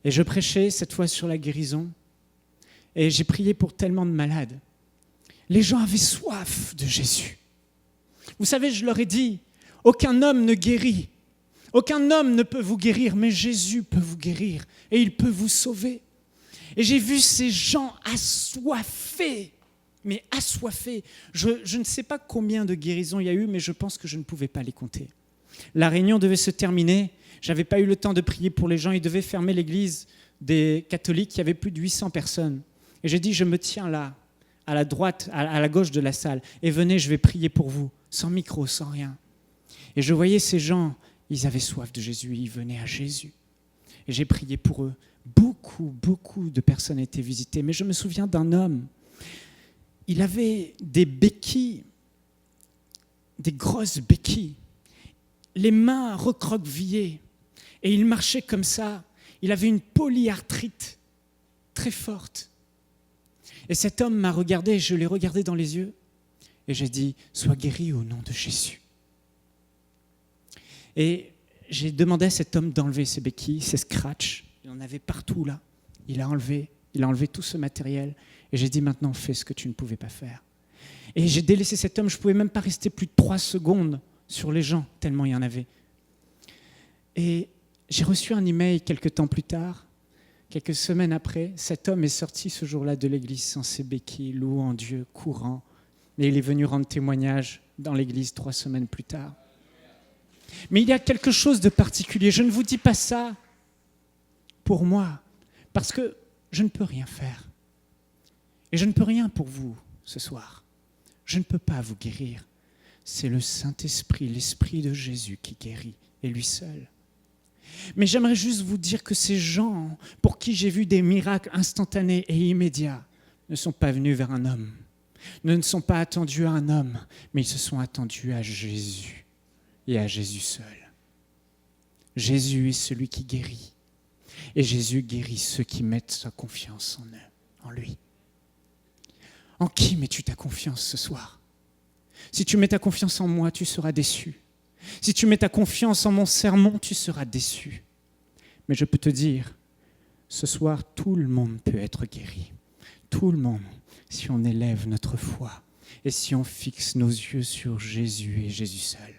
et je prêchais cette fois sur la guérison et j'ai prié pour tellement de malades. Les gens avaient soif de Jésus. Vous savez, je leur ai dit, aucun homme ne guérit, aucun homme ne peut vous guérir, mais Jésus peut vous guérir et il peut vous sauver. Et j'ai vu ces gens assoiffés, mais assoiffés. Je ne sais pas combien de guérisons il y a eu, mais je pense que je ne pouvais pas les compter. La réunion devait se terminer. Je n'avais pas eu le temps de prier pour les gens. Ils devaient fermer l'église des catholiques. Il y avait plus de 800 personnes. Et j'ai dit, je me tiens là, à la droite, à la gauche de la salle. Et venez, je vais prier pour vous, sans micro, sans rien. Et je voyais ces gens, ils avaient soif de Jésus. Ils venaient à Jésus. Et j'ai prié pour eux. Beaucoup de personnes étaient visitées. Mais je me souviens d'un homme. Il avait des béquilles, des grosses béquilles, les mains recroquevillées, et il marchait comme ça. Il avait une polyarthrite très forte. Et cet homme m'a regardé, je l'ai regardé dans les yeux, et j'ai dit, sois guéri au nom de Jésus. Et j'ai demandé à cet homme d'enlever ses béquilles, ses scratchs, il en avait partout là. Il a enlevé tout ce matériel. Et j'ai dit, maintenant, fais ce que tu ne pouvais pas faire. Et j'ai délaissé cet homme. Je ne pouvais même pas rester plus de 3 secondes sur les gens, tellement il y en avait. Et j'ai reçu un email quelques temps plus tard, quelques semaines après. Cet homme est sorti ce jour-là de l'église sans ses béquilles, louant Dieu, courant. Et il est venu rendre témoignage dans l'église 3 semaines plus tard. Mais il y a quelque chose de particulier. Je ne vous dis pas ça pour moi, parce que je ne peux rien faire. Et je ne peux rien pour vous ce soir. Je ne peux pas vous guérir. C'est le Saint-Esprit, l'Esprit de Jésus qui guérit, et lui seul. Mais j'aimerais juste vous dire que ces gens pour qui j'ai vu des miracles instantanés et immédiats ne sont pas venus vers un homme, ne sont pas attendus à un homme, mais ils se sont attendus à Jésus et à Jésus seul. Jésus est celui qui guérit. Et Jésus guérit ceux qui mettent sa confiance en eux, en lui. En qui mets-tu ta confiance ce soir ? Si tu mets ta confiance en moi, tu seras déçu. Si tu mets ta confiance en mon sermon, tu seras déçu. Mais je peux te dire, ce soir, tout le monde peut être guéri. tout le monde, si on élève notre foi et si on fixe nos yeux sur Jésus et Jésus seul.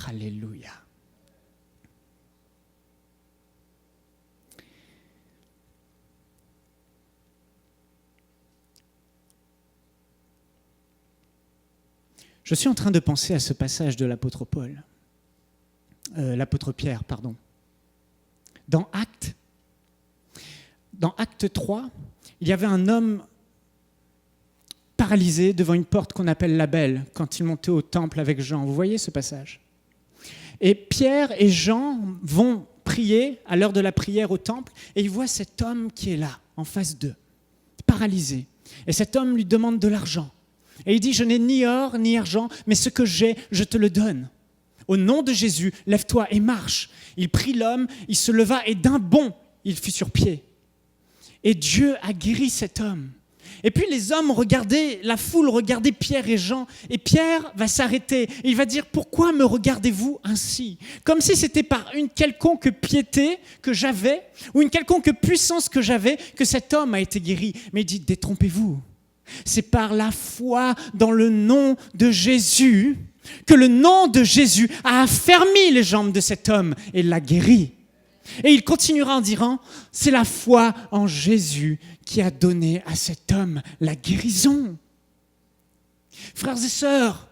Alléluia. Je suis en train de penser à ce passage de l'apôtre Pierre. Dans Acte 3, il y avait un homme paralysé devant une porte qu'on appelle la Belle, quand il montait au temple avec Jean. Vous voyez ce passage? Et Pierre et Jean vont prier à l'heure de la prière au temple, et ils voient cet homme qui est là, en face d'eux, paralysé. Et cet homme lui demande de l'argent. Et il dit, je n'ai ni or ni argent, mais ce que j'ai, je te le donne. Au nom de Jésus, lève-toi et marche. Il prit l'homme, il se leva et d'un bond, il fut sur pied. Et Dieu a guéri cet homme. Et puis les hommes regardaient, la foule regardait Pierre et Jean, et Pierre va s'arrêter. Et il va dire, pourquoi me regardez-vous ainsi? Comme si c'était par une quelconque piété que j'avais, ou une quelconque puissance que j'avais, que cet homme a été guéri. Mais il dit, détrompez-vous. C'est par la foi dans le nom de Jésus que le nom de Jésus a affermi les jambes de cet homme et l'a guéri. Et il continuera en disant, c'est la foi en Jésus qui a donné à cet homme la guérison. Frères et sœurs,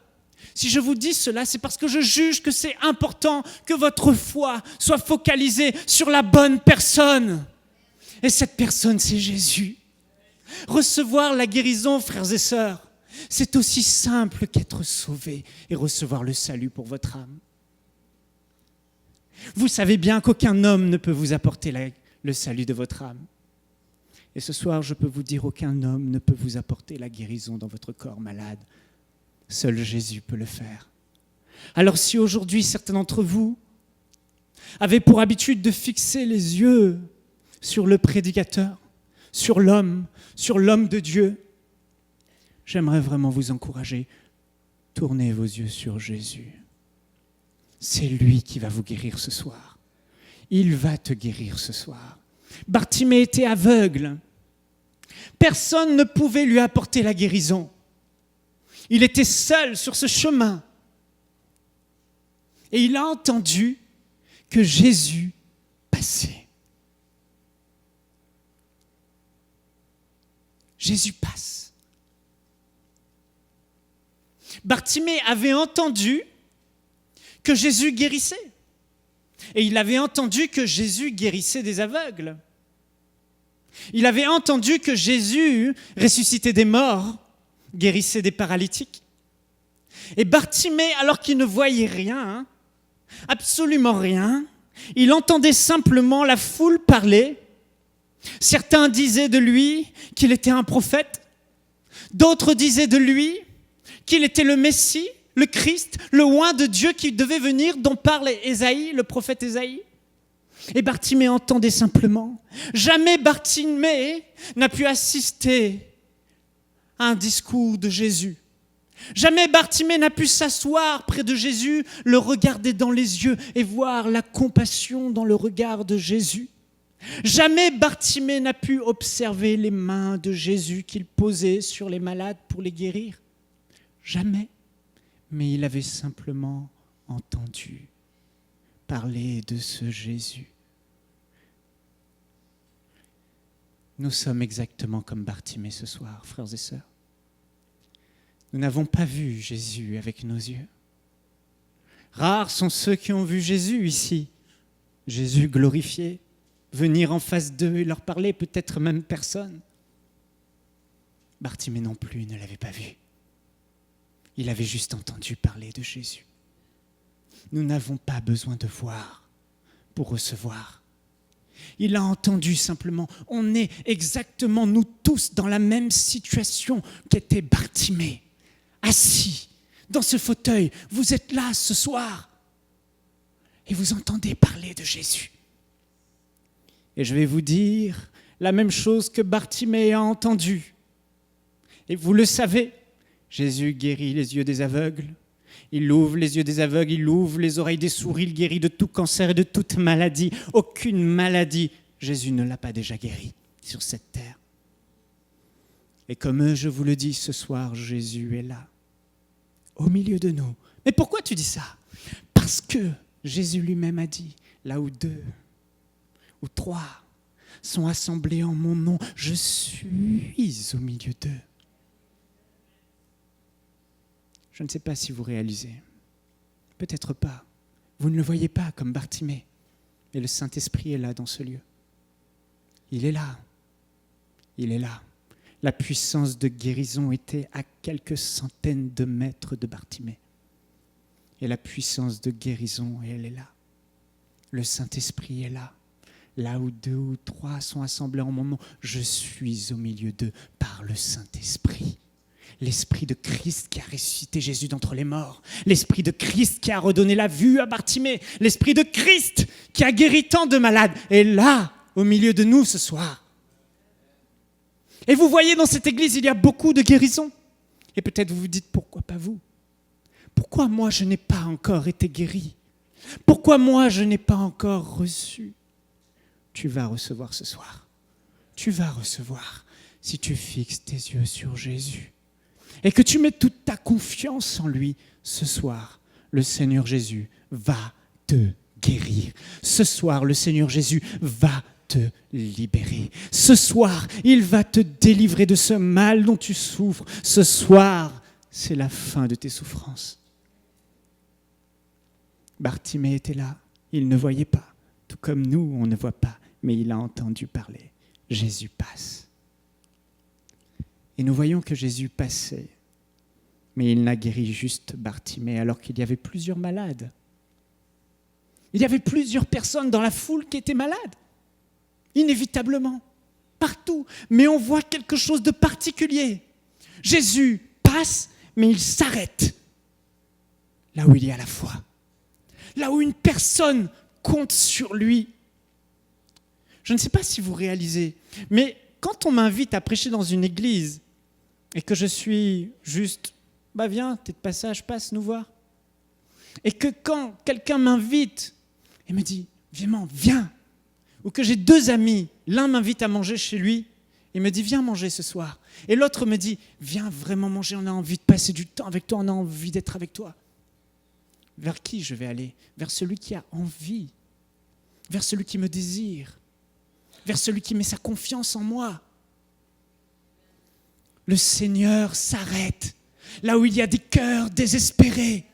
si je vous dis cela, c'est parce que je juge que c'est important que votre foi soit focalisée sur la bonne personne. Et cette personne, c'est Jésus. Recevoir la guérison, frères et sœurs, c'est aussi simple qu'être sauvé et recevoir le salut pour votre âme. Vous savez bien qu'aucun homme ne peut vous apporter le salut de votre âme. Et ce soir, je peux vous dire, aucun homme ne peut vous apporter la guérison dans votre corps malade. Seul Jésus peut le faire. Alors si aujourd'hui, certains d'entre vous avaient pour habitude de fixer les yeux sur le prédicateur, sur l'homme de Dieu, j'aimerais vraiment vous encourager. Tournez vos yeux sur Jésus. C'est lui qui va vous guérir ce soir. Il va te guérir ce soir. Bartimée était aveugle. Personne ne pouvait lui apporter la guérison. Il était seul sur ce chemin. Et il a entendu que Jésus passait. Jésus passe. Bartimée avait entendu que Jésus guérissait. Et il avait entendu que Jésus guérissait des aveugles. Il avait entendu que Jésus ressuscitait des morts, guérissait des paralytiques. Et Bartimée, alors qu'il ne voyait rien, absolument rien, il entendait simplement la foule parler. Certains disaient de lui qu'il était un prophète. D'autres disaient de lui qu'il était le Messie, le Christ, le oint de Dieu qui devait venir, dont parle Ésaïe, le prophète Ésaïe. Et Bartimée entendait simplement. Jamais Bartimée n'a pu assister à un discours de Jésus. Jamais Bartimée n'a pu s'asseoir près de Jésus, le regarder dans les yeux et voir la compassion dans le regard de Jésus. Jamais Bartimée n'a pu observer les mains de Jésus qu'il posait sur les malades pour les guérir. Jamais. Mais il avait simplement entendu parler de ce Jésus. Nous sommes exactement comme Bartimée ce soir, frères et sœurs. Nous n'avons pas vu Jésus avec nos yeux. Rares sont ceux qui ont vu Jésus ici, Jésus glorifié, venir en face d'eux et leur parler, peut-être même personne. Bartimée non plus ne l'avait pas vu. Il avait juste entendu parler de Jésus. Nous n'avons pas besoin de voir pour recevoir. Il a entendu simplement. On est exactement, nous tous, dans la même situation qu'était Bartimée, assis dans ce fauteuil. Vous êtes là ce soir et vous entendez parler de Jésus. Et je vais vous dire la même chose que Bartimée a entendu. Et vous le savez, Jésus guérit les yeux des aveugles, il ouvre les yeux des aveugles, il ouvre les oreilles des sourds, il guérit de tout cancer et de toute maladie. Aucune maladie, Jésus ne l'a pas déjà guéri sur cette terre. Et comme je vous le dis ce soir, Jésus est là, au milieu de nous. Mais pourquoi tu dis ça? Parce que Jésus lui-même a dit, là où 2 ou 3 sont assemblés en mon nom, je suis au milieu d'eux. Je ne sais pas si vous réalisez. Peut-être pas. Vous ne le voyez pas comme Bartimée. Mais le Saint-Esprit est là dans ce lieu. Il est là. Il est là. La puissance de guérison était à quelques centaines de mètres de Bartimée. Et la puissance de guérison, elle est là. Le Saint-Esprit est là. Là où 2 ou 3 sont assemblés en mon nom, je suis au milieu d'eux par le Saint-Esprit. L'Esprit de Christ qui a ressuscité Jésus d'entre les morts. L'Esprit de Christ qui a redonné la vue à Bartimée. L'Esprit de Christ qui a guéri tant de malades est là, au milieu de nous ce soir. Et vous voyez, dans cette église, il y a beaucoup de guérisons. Et peut-être vous vous dites, pourquoi pas vous? Pourquoi moi, je n'ai pas encore été guéri? Pourquoi moi, je n'ai pas encore reçu? Tu vas recevoir ce soir. Tu vas recevoir si tu fixes tes yeux sur Jésus. Et que tu mets toute ta confiance en lui, ce soir, le Seigneur Jésus va te guérir. Ce soir, le Seigneur Jésus va te libérer. Ce soir, il va te délivrer de ce mal dont tu souffres. Ce soir, c'est la fin de tes souffrances. Bartimée était là, il ne voyait pas, tout comme nous, on ne voit pas, mais il a entendu parler. Jésus passe. Et nous voyons que Jésus passait, mais il n'a guéri juste Bartimée, alors qu'il y avait plusieurs malades. Il y avait plusieurs personnes dans la foule qui étaient malades, inévitablement, partout. Mais on voit quelque chose de particulier. Jésus passe, mais il s'arrête là où il y a la foi. Là où une personne compte sur lui. Je ne sais pas si vous réalisez, mais quand on m'invite à prêcher dans une église et que je suis juste, viens, t'es de passage, passe nous voir. Et que quand quelqu'un m'invite et me dit, viens, ou que j'ai 2 amis, l'un m'invite à manger chez lui et me dit, viens manger ce soir. Et l'autre me dit, viens vraiment manger, on a envie de passer du temps avec toi, on a envie d'être avec toi. Vers qui je vais aller? Vers celui qui a envie, vers celui qui me désire, vers celui qui met sa confiance en moi. Le Seigneur s'arrête là où il y a des cœurs désespérés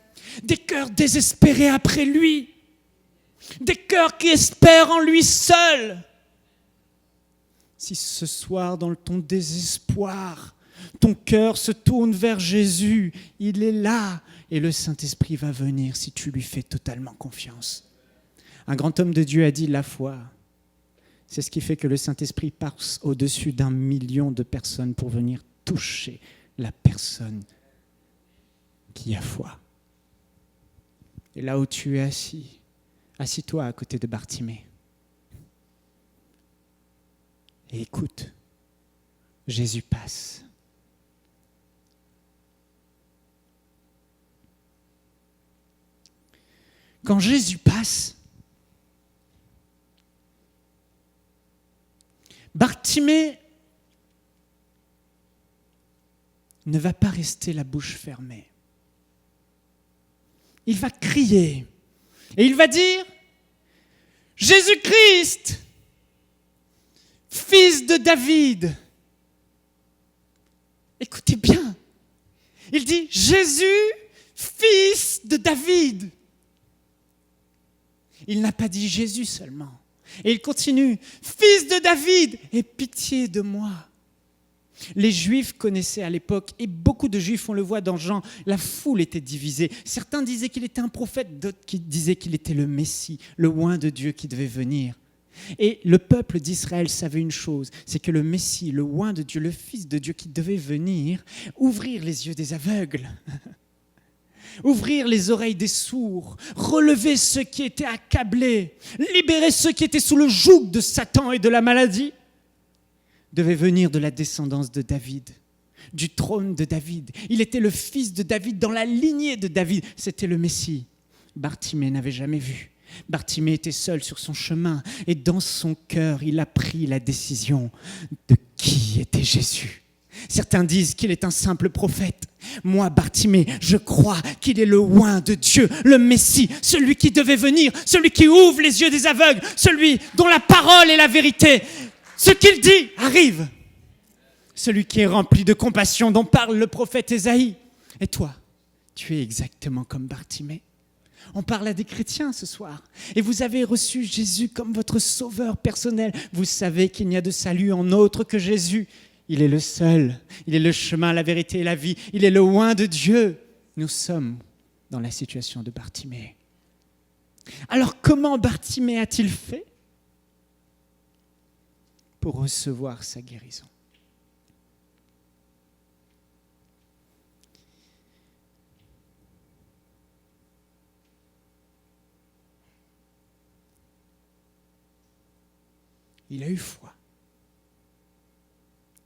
après lui, des cœurs qui espèrent en lui seul. Si ce soir, dans ton désespoir, ton cœur se tourne vers Jésus, il est là. Et le Saint-Esprit va venir si tu lui fais totalement confiance. Un grand homme de Dieu a dit, la foi, c'est ce qui fait que le Saint-Esprit passe au-dessus d'1 million de personnes pour venir toucher la personne qui a foi. Et là où tu es assis, assis-toi à côté de Bartimée. Et écoute, Jésus passe. Quand Jésus passe, Bartimée ne va pas rester la bouche fermée. Il va crier et il va dire, Jésus-Christ, fils de David. Écoutez bien, il dit, Jésus, fils de David. Il n'a pas dit Jésus seulement. Et il continue, fils de David, aie pitié de moi. Les Juifs connaissaient à l'époque, et beaucoup de Juifs, on le voit dans Jean, la foule était divisée. Certains disaient qu'il était un prophète, d'autres qui disaient qu'il était le Messie, le oint de Dieu qui devait venir. Et le peuple d'Israël savait une chose, c'est que le Messie, le oint de Dieu, le Fils de Dieu qui devait venir, ouvrir les yeux des aveugles, ouvrir les oreilles des sourds, relever ceux qui étaient accablés, libérer ceux qui étaient sous le joug de Satan et de la maladie, devait venir de la descendance de David, du trône de David. Il était le fils de David, dans la lignée de David. C'était le Messie. Bartimée n'avait jamais vu. Bartimée était seul sur son chemin et dans son cœur, il a pris la décision de qui était Jésus. Certains disent qu'il est un simple prophète. Moi, Bartimée, je crois qu'il est le oint de Dieu, le Messie, celui qui devait venir, celui qui ouvre les yeux des aveugles, celui dont la parole est la vérité. Ce qu'il dit arrive. Celui qui est rempli de compassion dont parle le prophète Ésaïe. Et toi, tu es exactement comme Bartimée. On parle à des chrétiens ce soir. Et vous avez reçu Jésus comme votre sauveur personnel. Vous savez qu'il n'y a de salut en autre que Jésus. Il est le seul. Il est le chemin, la vérité et la vie. Il est le oint de Dieu. Nous sommes dans la situation de Bartimée. Alors comment Bartimée a-t-il fait pour recevoir sa guérison? Il a eu foi.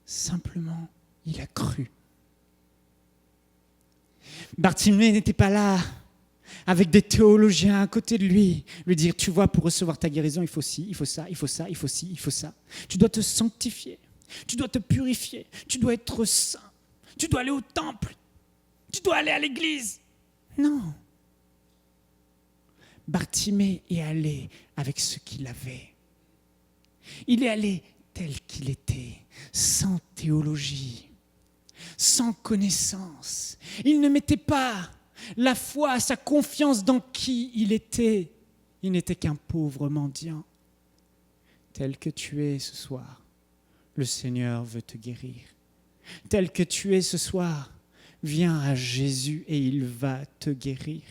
Simplement, il a cru. Bartimée n'était pas là avec des théologiens à côté de lui dire, tu vois, pour recevoir ta guérison, il faut ci, il faut ça, il faut ça, il faut ci, il faut ça. Tu dois te sanctifier, tu dois te purifier, tu dois être saint, tu dois aller au temple, tu dois aller à l'église. Non. Bartimée est allé avec ce qu'il avait. Il est allé tel qu'il était, sans théologie, sans connaissance. Il ne mettait pas la foi, sa confiance dans qui il était. Il n'était qu'un pauvre mendiant. Tel que tu es ce soir, le Seigneur veut te guérir. Tel que tu es ce soir, viens à Jésus et il va te guérir.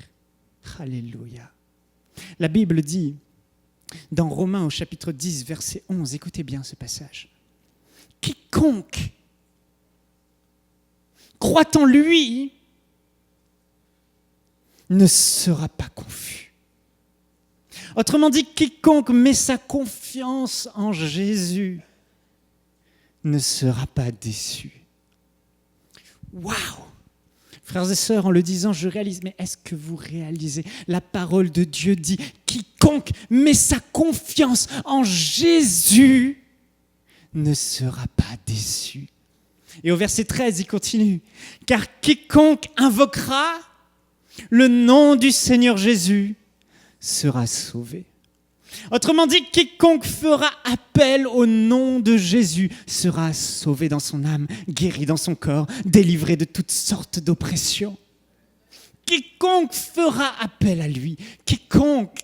Alléluia. La Bible dit, dans Romains au chapitre 10, verset 11, écoutez bien ce passage. Quiconque croit en lui ne sera pas confus. Autrement dit, quiconque met sa confiance en Jésus ne sera pas déçu. Waouh! Frères et sœurs, en le disant, je réalise, mais est-ce que vous réalisez? La parole de Dieu dit, quiconque met sa confiance en Jésus ne sera pas déçu. Et au verset 13, il continue, car quiconque invoquera le nom du Seigneur Jésus sera sauvé. Autrement dit, quiconque fera appel au nom de Jésus sera sauvé dans son âme, guéri dans son corps, délivré de toutes sortes d'oppressions. Quiconque fera appel à lui, quiconque,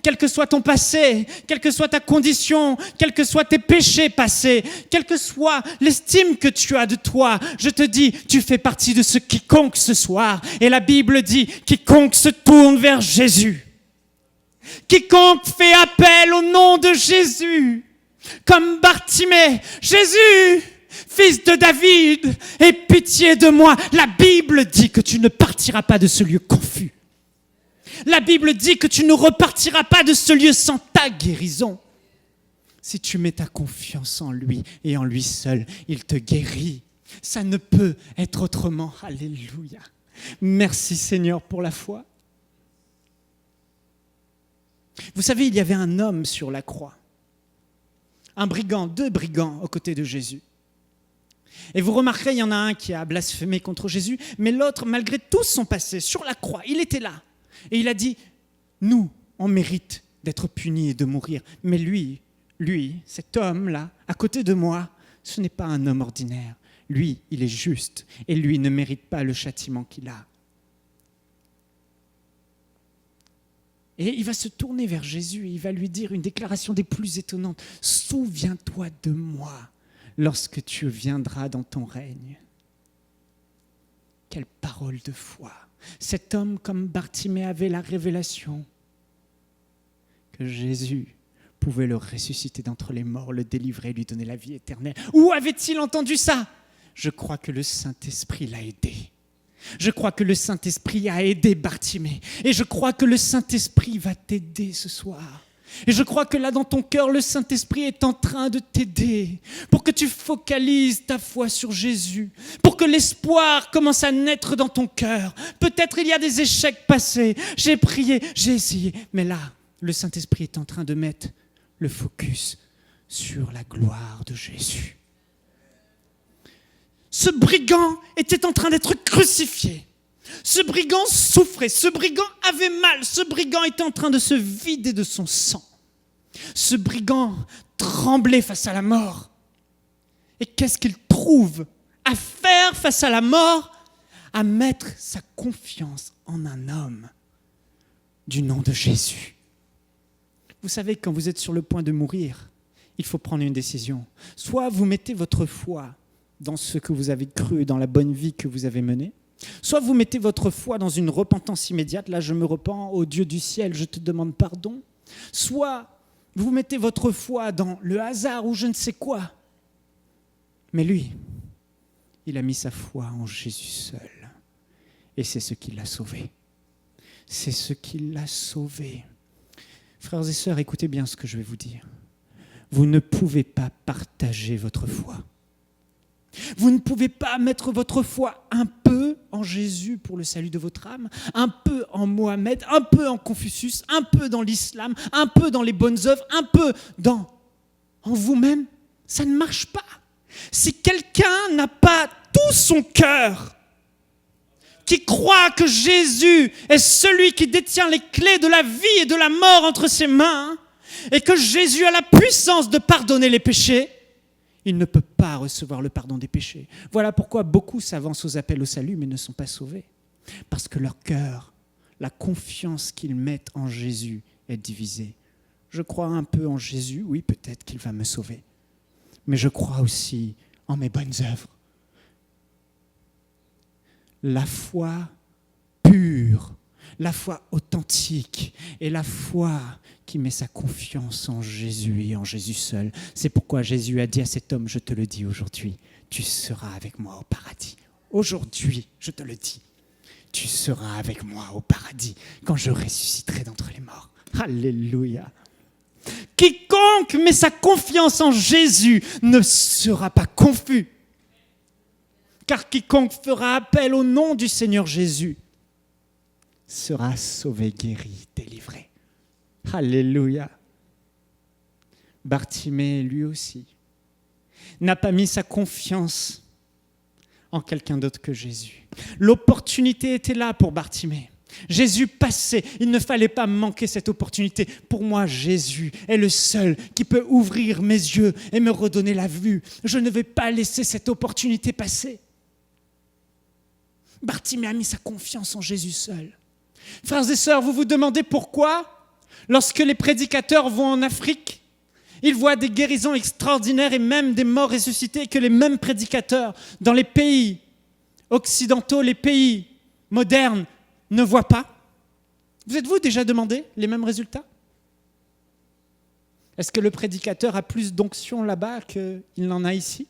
quel que soit ton passé, quelle que soit ta condition, quels que soient tes péchés passés, quelle que soit l'estime que tu as de toi, je te dis, tu fais partie de ce quiconque ce soir. Et la Bible dit, quiconque se tourne vers Jésus. Quiconque fait appel au nom de Jésus, comme Bartimée, Jésus, fils de David, aie pitié de moi. La Bible dit que tu ne partiras pas de ce lieu confus. La Bible dit que tu ne repartiras pas de ce lieu sans ta guérison. Si tu mets ta confiance en lui et en lui seul, il te guérit. Ça ne peut être autrement. Alléluia. Merci Seigneur pour la foi. Vous savez, il y avait un homme sur la croix, un brigand, 2 brigands aux côtés de Jésus. Et vous remarquerez, il y en a un qui a blasphémé contre Jésus, mais l'autre, malgré tout son passé, sur la croix, il était là. Et il a dit, nous, on mérite d'être punis et de mourir. Mais lui, cet homme-là, à côté de moi, ce n'est pas un homme ordinaire. Lui, il est juste et lui ne mérite pas le châtiment qu'il a. Et il va se tourner vers Jésus et il va lui dire une déclaration des plus étonnantes. « Souviens-toi de moi lorsque tu viendras dans ton règne. » Quelle parole de foi! Cet homme, comme Bartimée, avait la révélation que Jésus pouvait le ressusciter d'entre les morts, le délivrer, lui donner la vie éternelle. Où avait-il entendu ça? Je crois que le Saint-Esprit l'a aidé. Je crois que le Saint-Esprit a aidé Bartimée. Et je crois que le Saint-Esprit va t'aider ce soir. Et je crois que là, dans ton cœur, le Saint-Esprit est en train de t'aider pour que tu focalises ta foi sur Jésus, pour que l'espoir commence à naître dans ton cœur. Peut-être il y a des échecs passés. J'ai prié, j'ai essayé. Mais là, le Saint-Esprit est en train de mettre le focus sur la gloire de Jésus. ce brigand était en train d'être crucifié. Ce brigand souffrait, ce brigand avait mal, ce brigand était en train de se vider de son sang. Ce brigand tremblait face à la mort. Et qu'est-ce qu'il trouve à faire face à la mort? À mettre sa confiance en un homme du nom de Jésus. Vous savez, quand vous êtes sur le point de mourir, il faut prendre une décision. Soit vous mettez votre foi dans ce que vous avez cru, dans la bonne vie que vous avez menée, soit vous mettez votre foi dans une repentance immédiate, là je me repens, ô Dieu du ciel, je te demande pardon, soit vous mettez votre foi dans le hasard ou je ne sais quoi. Mais lui, il a mis sa foi en Jésus seul. Et c'est ce qui l'a sauvé. C'est ce qui l'a sauvé. Frères et sœurs, écoutez bien ce que je vais vous dire. Vous ne pouvez pas partager votre foi. Vous ne pouvez pas mettre votre foi un peu en Jésus pour le salut de votre âme, un peu en Mohamed, un peu en Confucius, un peu dans l'islam, un peu dans les bonnes œuvres, un peu en vous-même. Ça ne marche pas. Si quelqu'un n'a pas tout son cœur, qui croit que Jésus est celui qui détient les clés de la vie et de la mort entre ses mains, et que Jésus a la puissance de pardonner les péchés, il ne peut pas recevoir le pardon des péchés. Voilà pourquoi beaucoup s'avancent aux appels au salut, mais ne sont pas sauvés. Parce que leur cœur, la confiance qu'ils mettent en Jésus est divisée. Je crois un peu en Jésus, oui, peut-être qu'il va me sauver. Mais je crois aussi en mes bonnes œuvres. La foi pure, la foi authentique et la foi qui met sa confiance en Jésus et en Jésus seul. C'est pourquoi Jésus a dit à cet homme, je te le dis aujourd'hui, tu seras avec moi au paradis. Aujourd'hui, je te le dis, tu seras avec moi au paradis quand je ressusciterai d'entre les morts. Alléluia. Quiconque met sa confiance en Jésus ne sera pas confus. Car quiconque fera appel au nom du Seigneur Jésus sera sauvé, guéri, délivré. Alléluia. Bartimée, lui aussi, n'a pas mis sa confiance en quelqu'un d'autre que Jésus. L'opportunité était là pour Bartimée. Jésus passait, il ne fallait pas manquer cette opportunité. Pour moi, Jésus est le seul qui peut ouvrir mes yeux et me redonner la vue. Je ne vais pas laisser cette opportunité passer. Bartimée a mis sa confiance en Jésus seul. Frères et sœurs, vous vous demandez pourquoi, lorsque les prédicateurs vont en Afrique, ils voient des guérisons extraordinaires et même des morts ressuscités, et que les mêmes prédicateurs dans les pays occidentaux, les pays modernes, ne voient pas? Vous êtes-vous déjà demandé les mêmes résultats? Est-ce que le prédicateur a plus d'onction là-bas qu'il n'en a ici?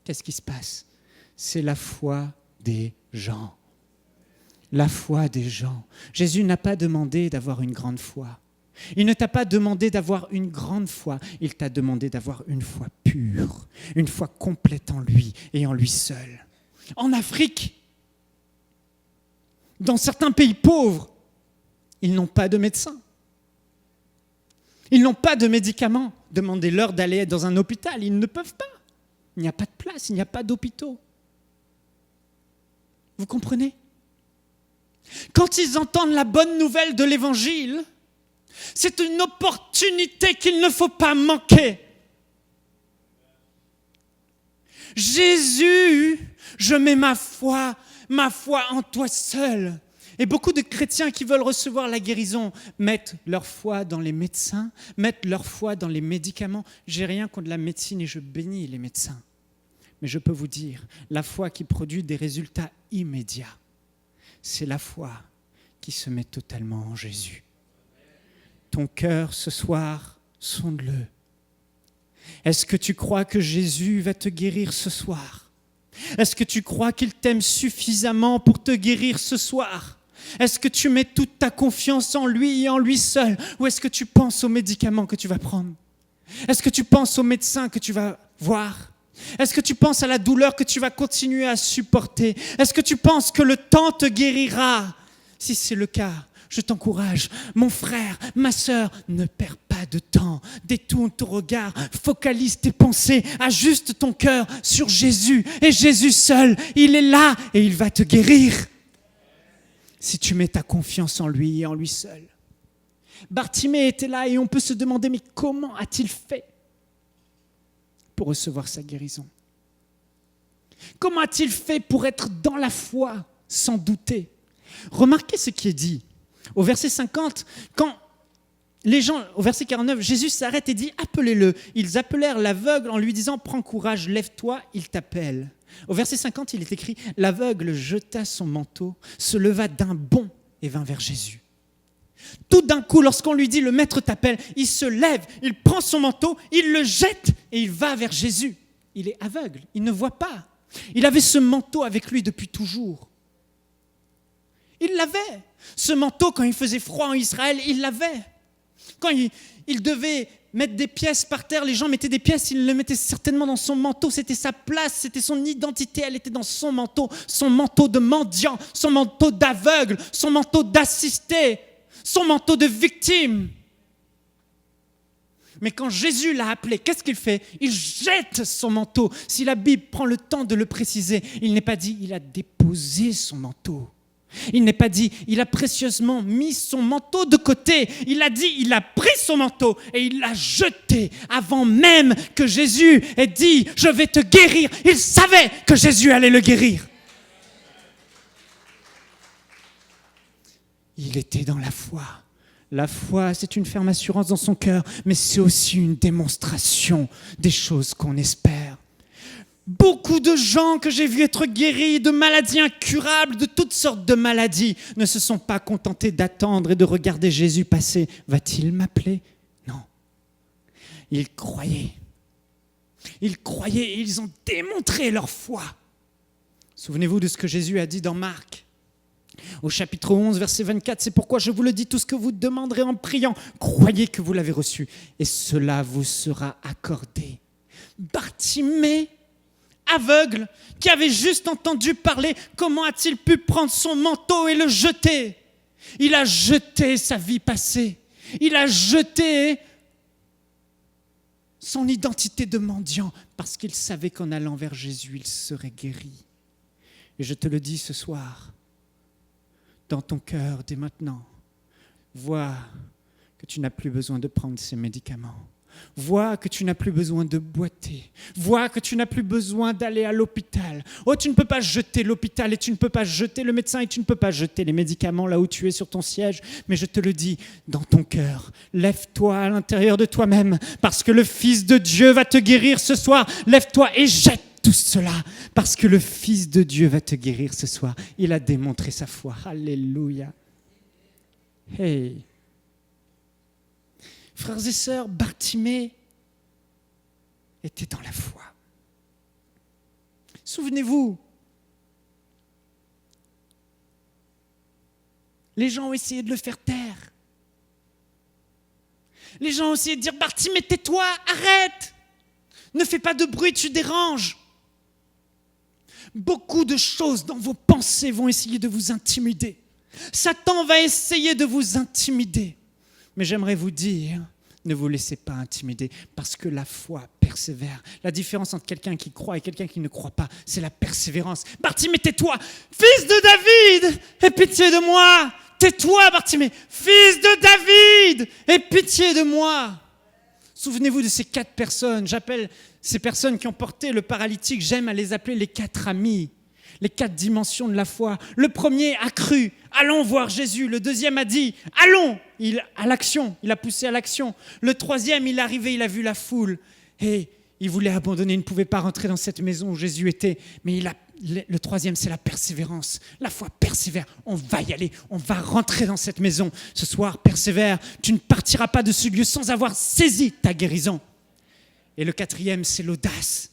Qu'est-ce qui se passe? C'est la foi des gens. La foi des gens. Jésus n'a pas demandé d'avoir une grande foi. Il ne t'a pas demandé d'avoir une grande foi. Il t'a demandé d'avoir une foi pure, une foi complète en lui et en lui seul. En Afrique, dans certains pays pauvres, ils n'ont pas de médecins. Ils n'ont pas de médicaments. Demandez-leur d'aller dans un hôpital. Ils ne peuvent pas. Il n'y a pas de place, il n'y a pas d'hôpitaux. Vous comprenez? Quand ils entendent la bonne nouvelle de l'Évangile, c'est une opportunité qu'il ne faut pas manquer. Jésus, je mets ma foi en toi seul. Et beaucoup de chrétiens qui veulent recevoir la guérison mettent leur foi dans les médecins, mettent leur foi dans les médicaments. J'ai rien contre la médecine et je bénis les médecins. Mais je peux vous dire, la foi qui produit des résultats immédiats, c'est la foi qui se met totalement en Jésus. Ton cœur ce soir, sonde-le. Est-ce que tu crois que Jésus va te guérir ce soir? Est-ce que tu crois qu'il t'aime suffisamment pour te guérir ce soir? Est-ce que tu mets toute ta confiance en lui et en lui seul? Ou est-ce que tu penses aux médicaments que tu vas prendre? Est-ce que tu penses aux médecins que tu vas voir? Est-ce que tu penses à la douleur que tu vas continuer à supporter? Est-ce que tu penses que le temps te guérira? Si c'est le cas, je t'encourage, mon frère, ma sœur, ne perds pas pas de temps. Détourne ton regard, focalise tes pensées, ajuste ton cœur sur Jésus. Et Jésus seul, il est là et il va te guérir. Si tu mets ta confiance en lui et en lui seul. Bartimée était là et on peut se demander, mais comment a-t-il fait pour recevoir sa guérison? Comment a-t-il fait pour être dans la foi sans douter? Remarquez ce qui est dit. Au verset 50, quand les gens, au verset 49, Jésus s'arrête et dit « Appelez-le ». Ils appelèrent l'aveugle en lui disant « Prends courage, lève-toi, il t'appelle ». Au verset 50, il est écrit « L'aveugle jeta son manteau, se leva d'un bond et vint vers Jésus ». Tout d'un coup, lorsqu'on lui dit « Le maître t'appelle », il se lève, il prend son manteau, il le jette et il va vers Jésus. Il est aveugle, il ne voit pas. Il avait ce manteau avec lui depuis toujours. Il l'avait. Ce manteau, quand il faisait froid en Israël, il l'avait. Quand il devait mettre des pièces par terre, les gens mettaient des pièces, il le mettait certainement dans son manteau. C'était sa place, c'était son identité, elle était dans son manteau de mendiant, son manteau d'aveugle, son manteau d'assisté, son manteau de victime. Mais quand Jésus l'a appelé, qu'est-ce qu'il fait? Il jette son manteau. Si la Bible prend le temps de le préciser, il n'est pas dit il a déposé son manteau. Il n'est pas dit il a précieusement mis son manteau de côté. Il a dit il a pris son manteau et il l'a jeté avant même que Jésus ait dit je vais te guérir. Il savait que Jésus allait le guérir. Il était dans la foi. La foi, c'est une ferme assurance dans son cœur, mais c'est aussi une démonstration des choses qu'on espère. Beaucoup de gens que j'ai vus être guéris de maladies incurables, de toutes sortes de maladies, ne se sont pas contentés d'attendre et de regarder Jésus passer. Va-t-il m'appeler? Non. Ils croyaient. Ils croyaient et ils ont démontré leur foi. Souvenez-vous de ce que Jésus a dit dans Marc. Au chapitre 11, verset 24, c'est pourquoi je vous le dis, tout ce que vous demanderez en priant, croyez que vous l'avez reçu et cela vous sera accordé. Bartimée, aveugle, qui avait juste entendu parler, comment a-t-il pu prendre son manteau et le jeter? Il a jeté sa vie passée. Il a jeté son identité de mendiant parce qu'il savait qu'en allant vers Jésus, il serait guéri. Et je te le dis ce soir, dans ton cœur, dès maintenant, vois que tu n'as plus besoin de prendre ces médicaments. Vois que tu n'as plus besoin de boiter. Vois que tu n'as plus besoin d'aller à l'hôpital. Oh, tu ne peux pas jeter l'hôpital et tu ne peux pas jeter le médecin et tu ne peux pas jeter les médicaments là où tu es sur ton siège. Mais je te le dis, dans ton cœur, lève-toi à l'intérieur de toi-même parce que le Fils de Dieu va te guérir ce soir. Lève-toi et jette tout cela parce que le Fils de Dieu va te guérir ce soir. Il a démontré sa foi. Alléluia. Hey. Frères et sœurs, Bartimée était dans la foi. Souvenez-vous, les gens ont essayé de le faire taire. Les gens ont essayé de dire « Bartimée, tais-toi, arrête! Ne fais pas de bruit, tu déranges !» Beaucoup de choses dans vos pensées vont essayer de vous intimider. Satan va essayer de vous intimider. Mais j'aimerais vous dire, ne vous laissez pas intimider parce que la foi persévère. La différence entre quelqu'un qui croit et quelqu'un qui ne croit pas, c'est la persévérance. Bartimée, tais-toi, fils de David, aie pitié de moi. Tais-toi, Bartimée, fils de David, aie pitié de moi. Souvenez-vous de ces 4 personnes. J'appelle ces personnes qui ont porté le paralytique, j'aime à les appeler les 4 amis. Les 4 dimensions de la foi. Le premier a cru, allons voir Jésus. Le deuxième a dit, allons, à l'action, il a poussé à l'action. Le troisième, il est arrivé, il a vu la foule. Et il voulait abandonner, il ne pouvait pas rentrer dans cette maison où Jésus était. Mais le troisième, c'est la persévérance. La foi persévère, on va y aller, on va rentrer dans cette maison. Ce soir, persévère, tu ne partiras pas de ce lieu sans avoir saisi ta guérison. Et le quatrième, c'est l'audace.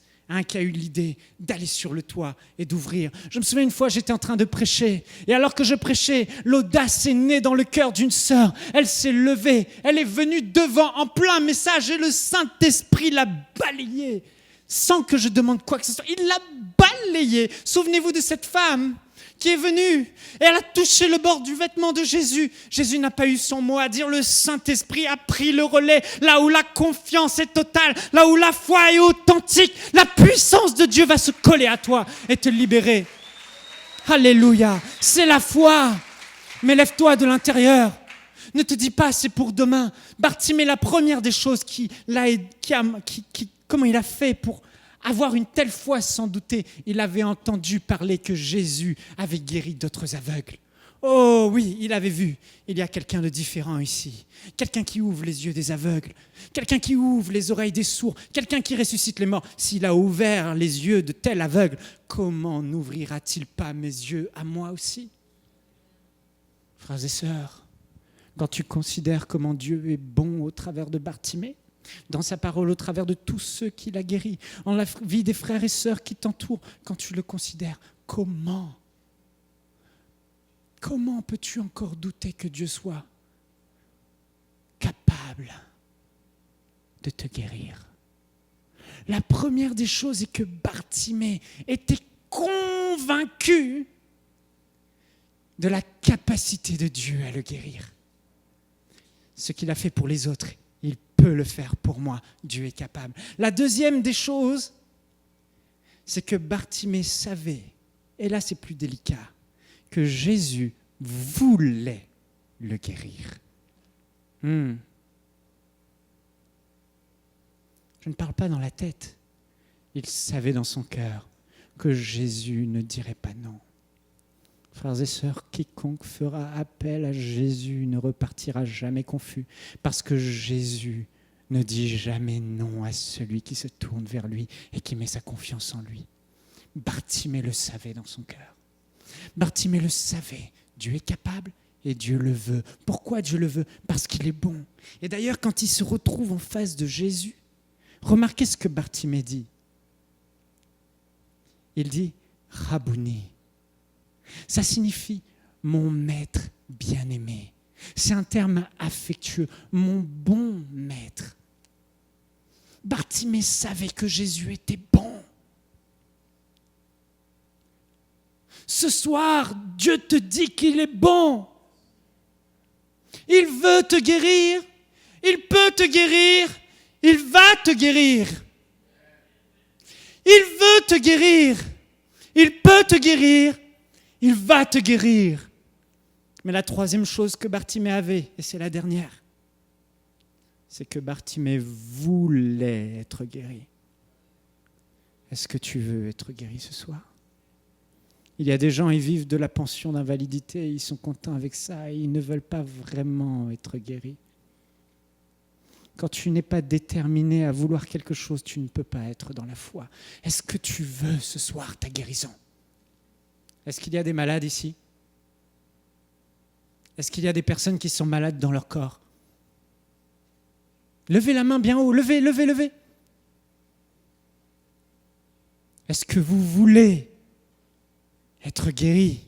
Qui a eu l'idée d'aller sur le toit et d'ouvrir. Je me souviens une fois, j'étais en train de prêcher. Et alors que je prêchais, l'audace est née dans le cœur d'une sœur. Elle s'est levée, elle est venue devant en plein message et le Saint-Esprit l'a balayée. Sans que je demande quoi que ce soit, il l'a balayée. Souvenez-vous de cette femme qui est venue et elle a touché le bord du vêtement de Jésus. Jésus n'a pas eu son mot à dire. Le Saint-Esprit a pris le relais. Là où la confiance est totale, là où la foi est authentique, la puissance de Dieu va se coller à toi et te libérer. Alléluia. C'est la foi. Mais lève-toi de l'intérieur. Ne te dis pas c'est pour demain. Bartimée, la première des choses comment il a fait pour avoir une telle foi sans douter, il avait entendu parler que Jésus avait guéri d'autres aveugles. Oh oui, il avait vu. Il y a quelqu'un de différent ici. Quelqu'un qui ouvre les yeux des aveugles. Quelqu'un qui ouvre les oreilles des sourds. Quelqu'un qui ressuscite les morts. S'il a ouvert les yeux de tel aveugle, comment n'ouvrira-t-il pas mes yeux à moi aussi? Frères et sœurs, quand tu considères comment Dieu est bon au travers de Bartimée, dans sa parole, au travers de tous ceux qu'il a guéris, en la vie des frères et sœurs qui t'entourent, quand tu le considères, comment peux-tu encore douter que Dieu soit capable de te guérir? La première des choses est que Bartimée était convaincu de la capacité de Dieu à le guérir. Ce qu'il a fait pour les autres, il peut le faire pour moi. Dieu est capable. La deuxième des choses, c'est que Bartimée savait, et là c'est plus délicat, que Jésus voulait le guérir. Je ne parle pas dans la tête. Il savait dans son cœur que Jésus ne dirait pas non. Frères et sœurs, quiconque fera appel à Jésus ne repartira jamais confus, parce que Jésus ne dit jamais non à celui qui se tourne vers lui et qui met sa confiance en lui. Bartimée le savait dans son cœur. Bartimée le savait. Dieu est capable et Dieu le veut. Pourquoi Dieu le veut? Parce qu'il est bon. Et d'ailleurs, quand il se retrouve en face de Jésus, remarquez ce que Bartimée dit. Il dit « Rabouni ». Ça signifie « mon maître bien-aimé ». C'est un terme affectueux, « mon bon maître ». Bartimée savait que Jésus était bon. Ce soir, Dieu te dit qu'il est bon. Il veut te guérir, il peut te guérir, il va te guérir. Il veut te guérir, il peut te guérir, il va te guérir. Mais la troisième chose que Bartimée avait, et c'est la dernière, c'est que Bartimée voulait être guéri. Est-ce que tu veux être guéri ce soir? Il y a des gens, ils vivent de la pension d'invalidité, ils sont contents avec ça, et ils ne veulent pas vraiment être guéris. Quand tu n'es pas déterminé à vouloir quelque chose, tu ne peux pas être dans la foi. Est-ce que tu veux ce soir ta guérison? Est-ce qu'il y a des malades ici? Est-ce qu'il y a des personnes qui sont malades dans leur corps? Levez la main bien haut, levez. Est-ce que vous voulez être guéri?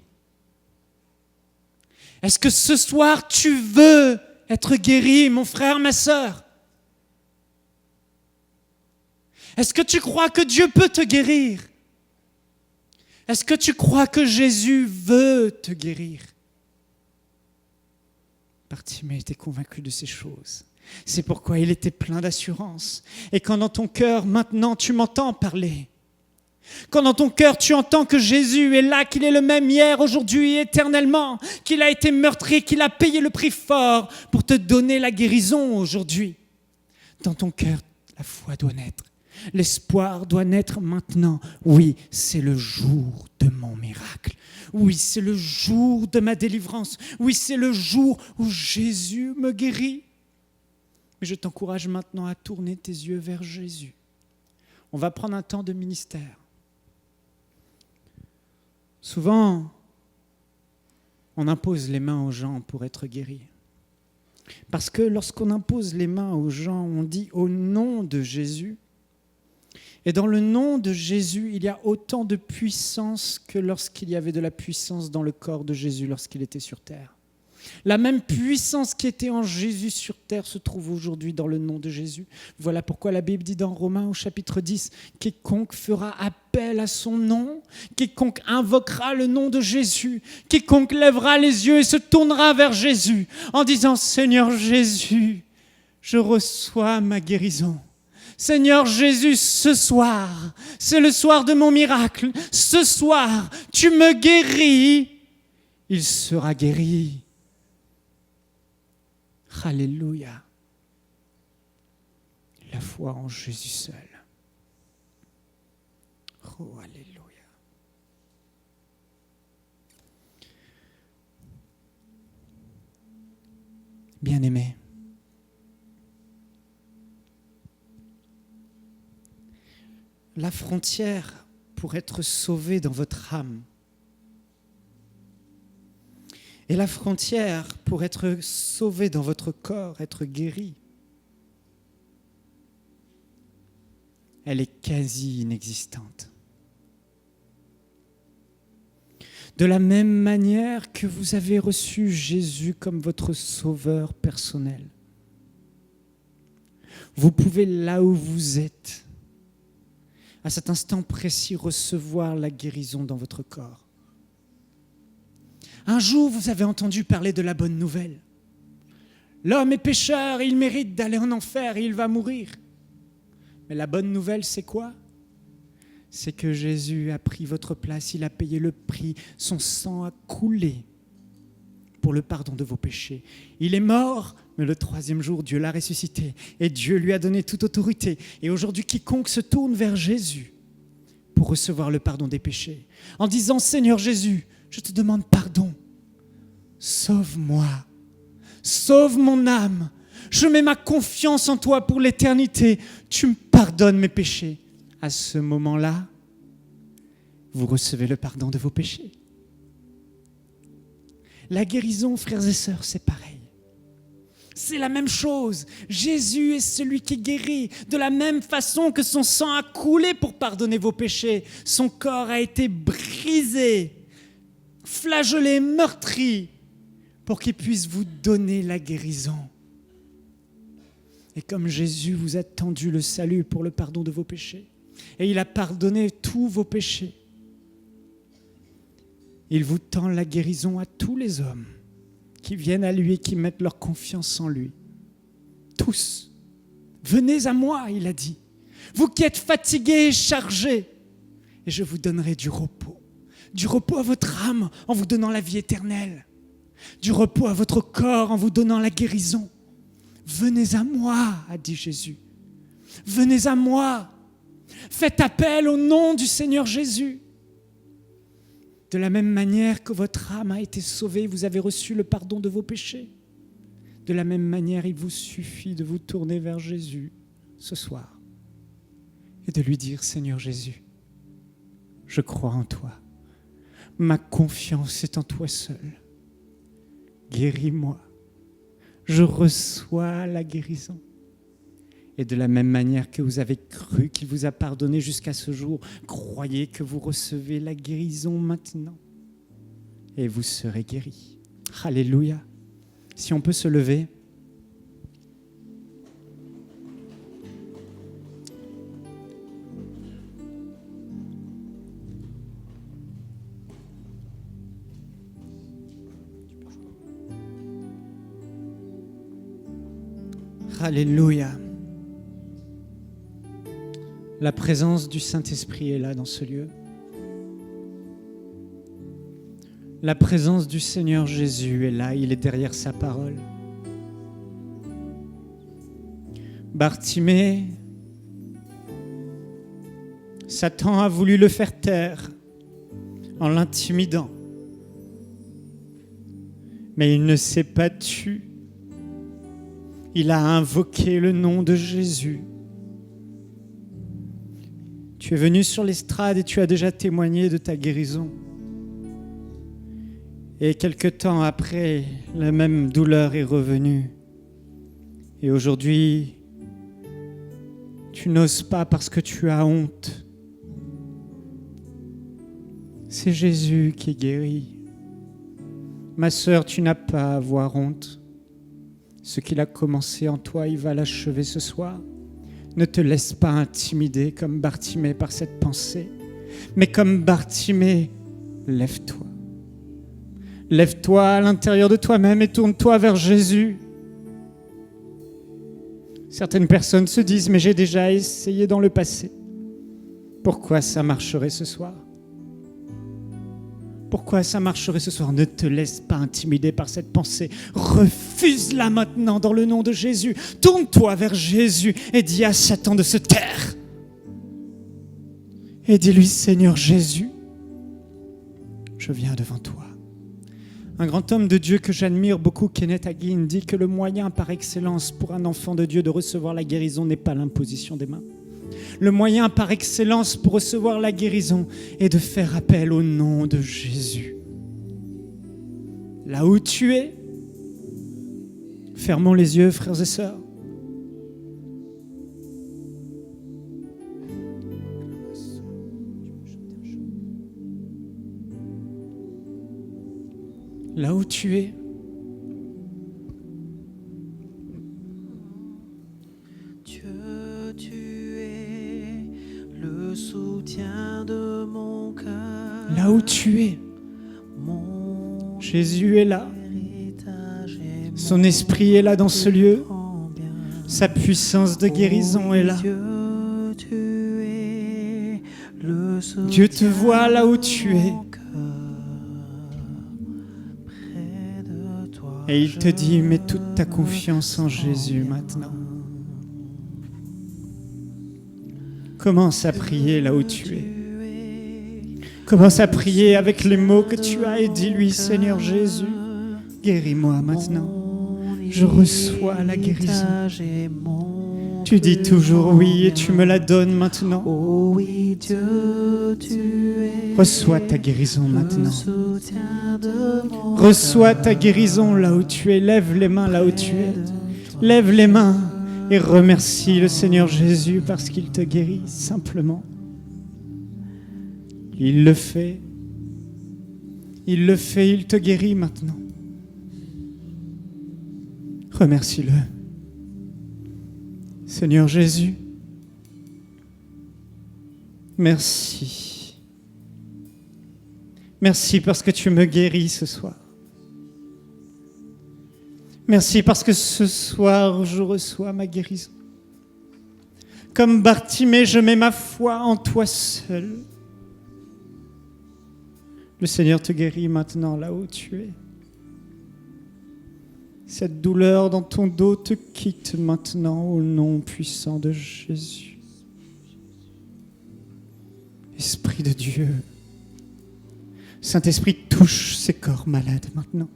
Est-ce que ce soir tu veux être guéri, mon frère, ma sœur? Est-ce que tu crois que Dieu peut te guérir? Est-ce que tu crois que Jésus veut te guérir? Bartimée était convaincu de ces choses. C'est pourquoi il était plein d'assurance. Et quand dans ton cœur, maintenant, tu m'entends parler, quand dans ton cœur, tu entends que Jésus est là, qu'il est le même hier, aujourd'hui et éternellement, qu'il a été meurtri, qu'il a payé le prix fort pour te donner la guérison aujourd'hui, dans ton cœur, la foi doit naître. L'espoir doit naître maintenant. Oui, c'est le jour de mon miracle. Oui, c'est le jour de ma délivrance. Oui, c'est le jour où Jésus me guérit. Mais je t'encourage maintenant à tourner tes yeux vers Jésus. On va prendre un temps de ministère. Souvent, on impose les mains aux gens pour être guéris. Parce que lorsqu'on impose les mains aux gens, on dit au nom de Jésus. Et dans le nom de Jésus, il y a autant de puissance que lorsqu'il y avait de la puissance dans le corps de Jésus lorsqu'il était sur terre. La même puissance qui était en Jésus sur terre se trouve aujourd'hui dans le nom de Jésus. Voilà pourquoi la Bible dit dans Romains au chapitre 10, « Quiconque fera appel à son nom, quiconque invoquera le nom de Jésus, quiconque lèvera les yeux et se tournera vers Jésus en disant « Seigneur Jésus, je reçois ma guérison. Seigneur Jésus, ce soir, c'est le soir de mon miracle. Ce soir, tu me guéris. Il sera guéri. » Alléluia. La foi en Jésus seul. Oh, alléluia. Bien-aimés, la frontière pour être sauvé dans votre âme et la frontière pour être sauvé dans votre corps, être guéri, elle est quasi inexistante. De la même manière que vous avez reçu Jésus comme votre sauveur personnel, vous pouvez, là où vous êtes, à cet instant précis, recevoir la guérison dans votre corps. Un jour, vous avez entendu parler de la bonne nouvelle. L'homme est pécheur, il mérite d'aller en enfer et il va mourir. Mais la bonne nouvelle, c'est quoi ? C'est que Jésus a pris votre place, il a payé le prix, son sang a coulé pour le pardon de vos péchés. Il est mort, mais le 3e jour, Dieu l'a ressuscité et Dieu lui a donné toute autorité. Et aujourd'hui, quiconque se tourne vers Jésus pour recevoir le pardon des péchés, en disant « Seigneur Jésus, je te demande pardon, sauve-moi, sauve mon âme, je mets ma confiance en toi pour l'éternité, tu me pardonnes mes péchés. » À ce moment-là, vous recevez le pardon de vos péchés. La guérison, frères et sœurs, c'est pareil. C'est la même chose. Jésus est celui qui guérit. De la même façon que son sang a coulé pour pardonner vos péchés, son corps a été brisé, flagellé, meurtri, pour qu'il puisse vous donner la guérison. Et comme Jésus vous a tendu le salut pour le pardon de vos péchés, et il a pardonné tous vos péchés, il vous tend la guérison à tous les hommes qui viennent à lui et qui mettent leur confiance en lui. Tous. Venez à moi, il a dit. Vous qui êtes fatigués et chargés, et je vous donnerai du repos. Du repos à votre âme en vous donnant la vie éternelle. Du repos à votre corps en vous donnant la guérison. Venez à moi, a dit Jésus. Venez à moi. Faites appel au nom du Seigneur Jésus. De la même manière que votre âme a été sauvée, vous avez reçu le pardon de vos péchés. De la même manière, il vous suffit de vous tourner vers Jésus ce soir et de lui dire « Seigneur Jésus, je crois en toi. Ma confiance est en toi seul. Guéris-moi. Je reçois la guérison. » Et de la même manière que vous avez cru qu'il vous a pardonné jusqu'à ce jour, croyez que vous recevez la guérison maintenant. Et vous serez guéris. Alléluia. Si on peut se lever. Alléluia. La présence du Saint-Esprit est là dans ce lieu. La présence du Seigneur Jésus est là, il est derrière sa parole. Bartimée, Satan a voulu le faire taire en l'intimidant. Mais il ne s'est pas tu. Il a invoqué le nom de Jésus. Tu es venu sur l'estrade et tu as déjà témoigné de ta guérison. Et quelque temps après, la même douleur est revenue. Et aujourd'hui, tu n'oses pas parce que tu as honte. C'est Jésus qui guérit. Ma sœur, tu n'as pas à avoir honte. Ce qu'il a commencé en toi, il va l'achever ce soir. Ne te laisse pas intimider comme Bartimée par cette pensée. Mais comme Bartimée, lève-toi. Lève-toi à l'intérieur de toi-même et tourne-toi vers Jésus. Certaines personnes se disent, mais j'ai déjà essayé dans le passé. Pourquoi ça marcherait ce soir ? Pourquoi ça marcherait ce soir ? Ne te laisse pas intimider par cette pensée. Refuse-la maintenant dans le nom de Jésus. Tourne-toi vers Jésus et dis à Satan de se taire. Et dis-lui, Seigneur Jésus, je viens devant toi. Un grand homme de Dieu que j'admire beaucoup, Kenneth Hagin, dit que le moyen par excellence pour un enfant de Dieu de recevoir la guérison n'est pas l'imposition des mains. Le moyen par excellence pour recevoir la guérison est de faire appel au nom de Jésus. Là où tu es, fermons les yeux, frères et sœurs. Là où tu es, Dieu, tu es le soutien de mon cœur. là où tu es, Mon Jésus est là. héritage et Son esprit est là dans ce lieu. mon bien. Sa puissance de guérison est là. Dieu, tu es le soutien Dieu te voit là où tu de es. mon cœur. Près de toi, Et il te dit, je mets toute ta me confiance en sens Jésus bien. maintenant. Commence à prier là où tu es. Commence à prier avec les mots que tu as et dis-lui, Seigneur Jésus, guéris-moi maintenant. Je reçois la guérison. Tu dis toujours oui et tu me la donnes maintenant. Oh oui, Dieu, tu es Reçois ta guérison le maintenant. soutien de mon Reçois cœur. ta guérison là où tu es. Lève les mains là où tu es. Près de toi, Lève les mains et remercie le Seigneur Jésus parce qu'il te guérit simplement. Il le fait. Il le fait, il te guérit maintenant. Remercie-le. Seigneur Jésus, merci. Merci parce que tu me guéris ce soir. Merci parce que ce soir, je reçois ma guérison. Comme Bartimée, je mets ma foi en toi seul. Le Seigneur te guérit maintenant là où tu es. Cette douleur dans ton dos te quitte maintenant au nom puissant de Jésus. Esprit de Dieu, Saint-Esprit, touche ces corps malades maintenant.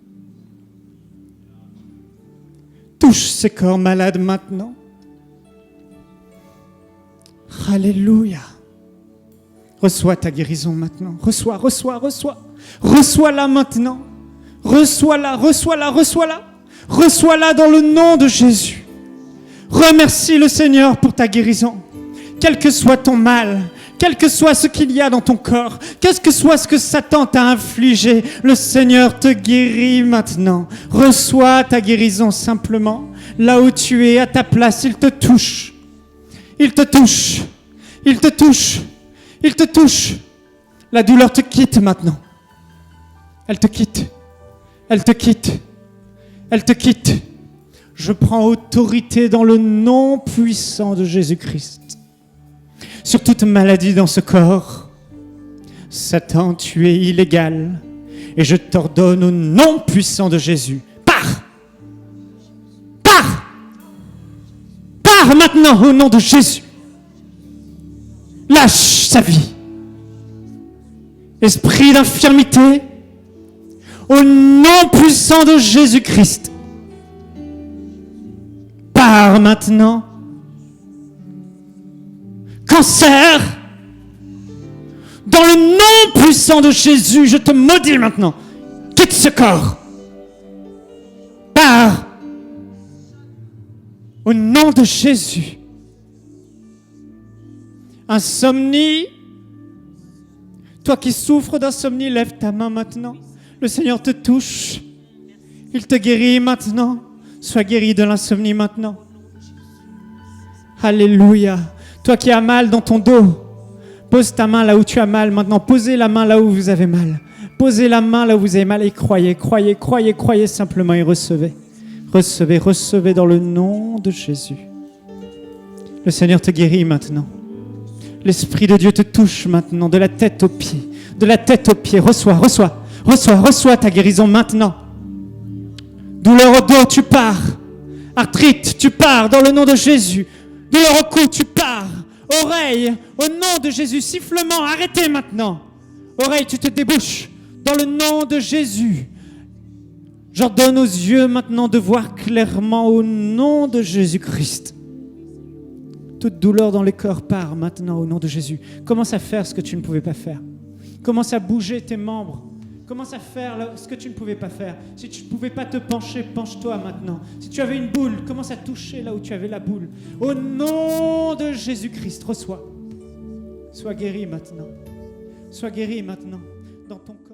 Touche ces corps malades maintenant. Alléluia. Reçois ta guérison maintenant. Reçois. Reçois-la maintenant. Reçois-la. Reçois-la dans le nom de Jésus. Remercie le Seigneur pour ta guérison. Quel que soit ton mal, quel que soit ce qu'il y a dans ton corps, quel que soit ce que Satan t'a infligé, le Seigneur te guérit maintenant. Reçois ta guérison simplement. Là où tu es, à ta place, il te touche. Il te touche. Il te touche. Il te touche. La douleur te quitte maintenant. Elle te quitte. Elle te quitte. Elle te quitte. Je prends autorité dans le nom puissant de Jésus-Christ sur toute maladie dans ce corps. Satan, tu es illégal et je t'ordonne au nom puissant de Jésus. Pars! Pars! Pars maintenant au nom de Jésus. Lâche sa vie. Esprit d'infirmité, au nom puissant de Jésus-Christ. Pars maintenant. Cancer, dans le nom puissant de Jésus, je te maudis maintenant. Quitte ce corps. Pars. Au nom de Jésus. Insomnie. Toi qui souffres d'insomnie, lève ta main maintenant. Le Seigneur te touche. Il te guérit maintenant. Sois guéri de l'insomnie maintenant. Alléluia. Toi qui as mal dans ton dos, pose ta main là où tu as mal maintenant. Posez la main là où vous avez mal. Posez la main là où vous avez mal et croyez, croyez, croyez, croyez simplement et recevez. Recevez, recevez dans le nom de Jésus. Le Seigneur te guérit maintenant. L'Esprit de Dieu te touche maintenant, de la tête aux pieds. De la tête aux pieds. Reçois, reçois, reçois, reçois ta guérison maintenant. Douleur au dos, tu pars. Arthrite, tu pars dans le nom de Jésus. Douleur au cou, tu pars. Oreille, au nom de Jésus. Sifflement, arrêtez maintenant. Oreille, tu te débouches dans le nom de Jésus. J'ordonne aux yeux maintenant de voir clairement au nom de Jésus-Christ. Toute douleur dans le corps part maintenant au nom de Jésus. Commence à faire ce que tu ne pouvais pas faire. Commence à bouger tes membres. Commence à faire ce que tu ne pouvais pas faire. Si tu ne pouvais pas te pencher, penche-toi maintenant. Si tu avais une boule, commence à toucher là où tu avais la boule. Au nom de Jésus-Christ, reçois. Sois guéri maintenant. Sois guéri maintenant dans ton corps.